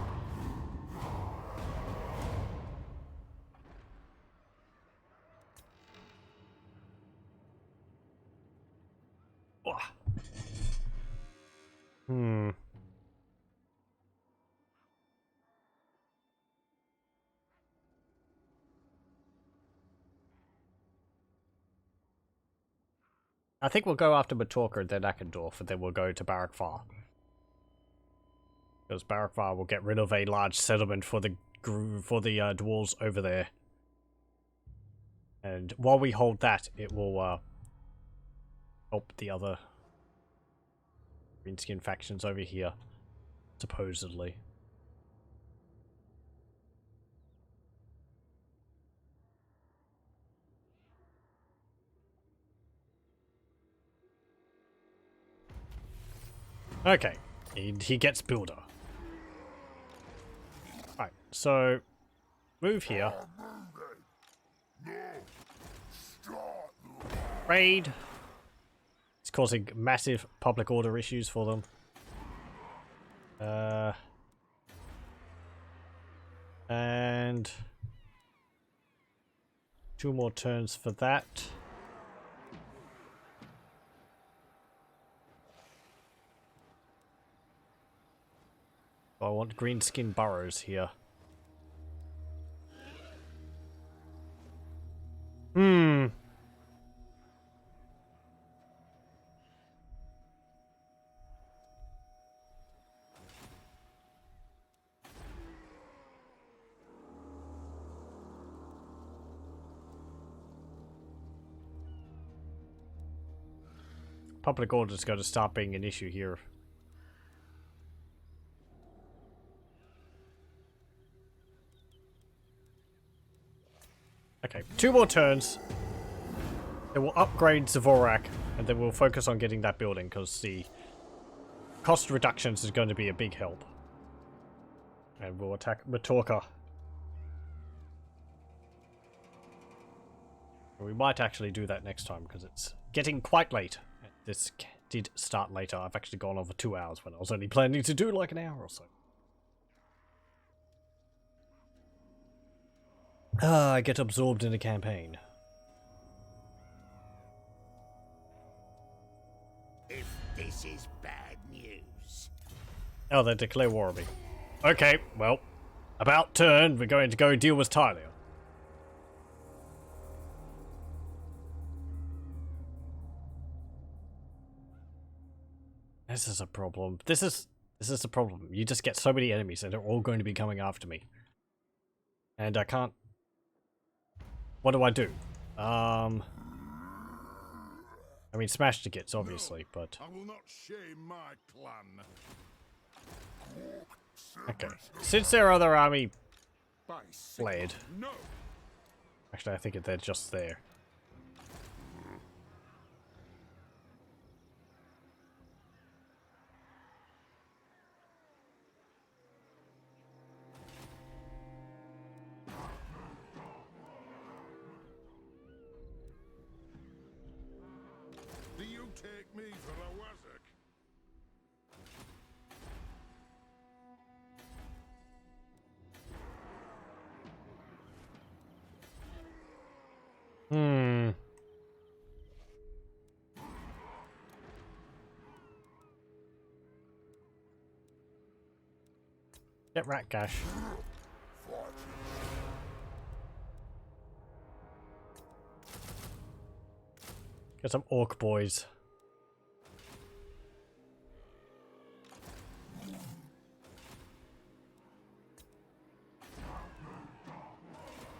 I think we'll go after Matorka and then Akendorf, and then we'll go to Barakvar. Because Barakvar will get rid of a large settlement for the dwarves over there. And while we hold that, it will help the other greenskin factions over here, supposedly. Okay, he gets builder. Right, so move here. Raid. It's causing massive public order issues for them. And 2 more turns for that. I want greenskin burrows here. Public order is going to start being an issue here. Okay, 2 more turns. Then we'll upgrade Zavorak, and then we'll focus on getting that building, because the cost reductions is going to be a big help. And we'll attack Matorka. We might actually do that next time, because it's getting quite late. This did start later. I've actually gone over 2 hours when I was only planning to do like an hour or so. I get absorbed in a campaign. If this is bad news. Oh, they declare war on me. Okay, well, about turn, we're going to go deal with Tylia. This is a problem. This is the problem. You just get so many enemies and they're all going to be coming after me. And I can't... What do I do? I mean, smash tickets, obviously, but... I will not shame my clan. Okay. Since their other army fled... No. Actually, I think they're just there. Do you take me for a wazzock? Get Rat Gash. Get some Orc boys.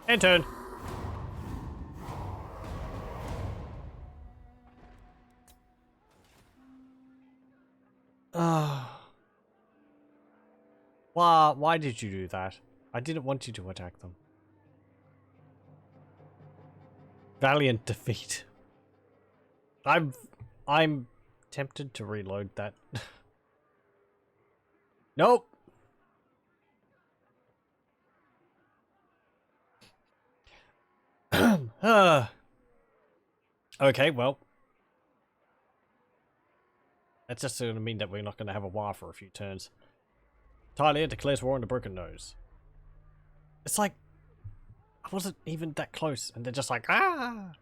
End turn. Why did you do that? I didn't want you to attack them. Valiant defeat. I'm tempted to reload that. Nope. Okay, well. That's just going to mean that we're not going to have a Waaagh for a few turns. Tylia declares war on the Broken Nose. It's like, I wasn't even that close, and they're just like, ah!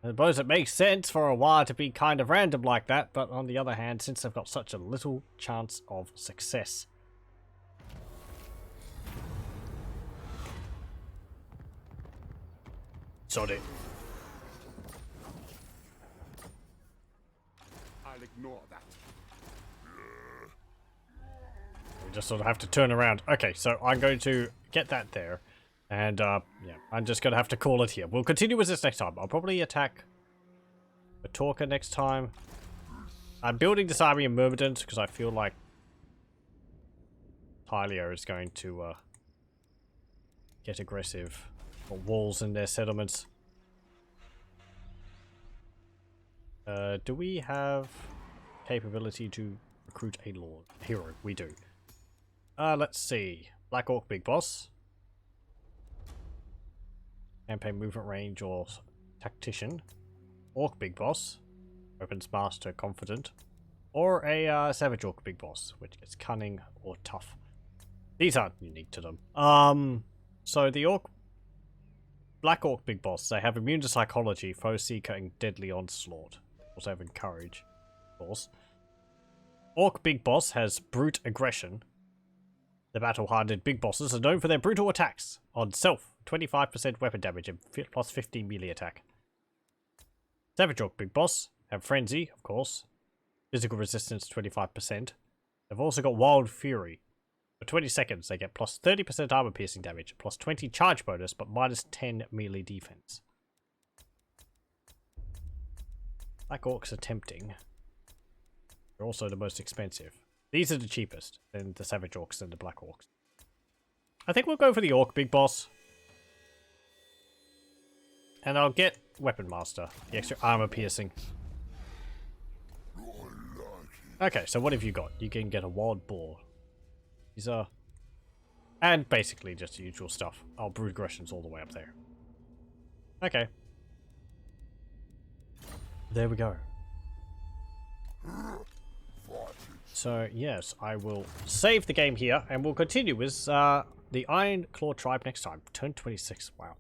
I suppose it makes sense for a Waaagh to be kind of random like that, but on the other hand, since they've got such a little chance of success. Sod it. ignore that. We just sort of have to turn around. Okay, so I'm going to get that there. And, yeah, I'm just going to have to call it here. We'll continue with this next time. I'll probably attack a Talker next time. I'm building this army in Myrmidons because I feel like Talia is going to get aggressive. Got walls in their settlements. Do we have capability to recruit a lord? Hero, we do. Let's see. Black Orc Big Boss. Campaign movement range or tactician. Orc Big Boss. Weapons Master Confident. Or a Savage Orc Big Boss, which is cunning or tough. These aren't unique to them. So the Orc... Black Orc Big Boss, they have immune to psychology, foe seeker, and deadly onslaught. Also have encourage, of course. Orc Big Boss has brute aggression. The battle-hardened big bosses are known for their brutal attacks. On self, 25% weapon damage and plus 15 melee attack. Savage Orc Big Boss have frenzy, of course. Physical resistance 25%. They've also got Wild Fury. For 20 seconds, they get plus 30% armor piercing damage, plus 20 charge bonus, but minus 10 melee defense. Black Orcs are tempting. They're also the most expensive. These are the cheapest, then the Savage Orcs and the Black Orcs. I think we'll go for the Orc Big Boss. And I'll get Weapon Master, the extra armor piercing. Okay, so what have you got? You can get a Wild Boar. These are... And basically just the usual stuff. Oh, Brood Aggression's all the way up there. Okay. There we go. So, yes, I will save the game here, and we'll continue with the Ironclaw tribe next time. Turn 26, wow.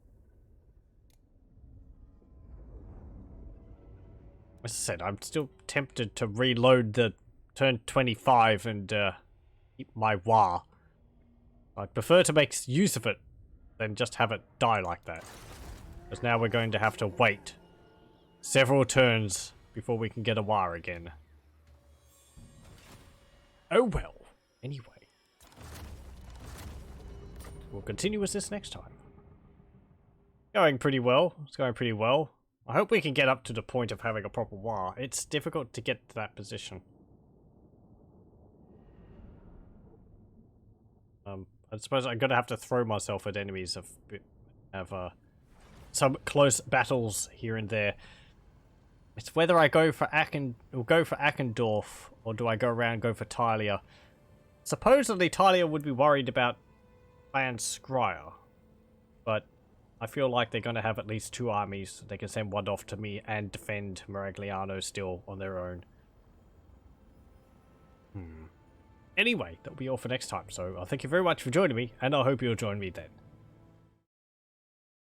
As I said, I'm still tempted to reload the turn 25 and keep my Waaagh. I'd prefer to make use of it than just have it die like that. Because now we're going to have to wait several turns before we can get a Waaagh again. Oh well. Anyway. We'll continue with this next time. Going pretty well. It's going pretty well. I hope we can get up to the point of having a proper Waaagh. It's difficult to get to that position. I suppose I'm gonna have to throw myself at enemies of some close battles here and there. It's whether I go for Akendorf or do I go around and go for Talia. Supposedly Talia would be worried about Clan Scryer, but I feel like they're going to have at least 2 armies. They can send one off to me and defend Maragliano still on their own. Anyway, that'll be all for next time. So thank you very much for joining me, and I hope you'll join me then.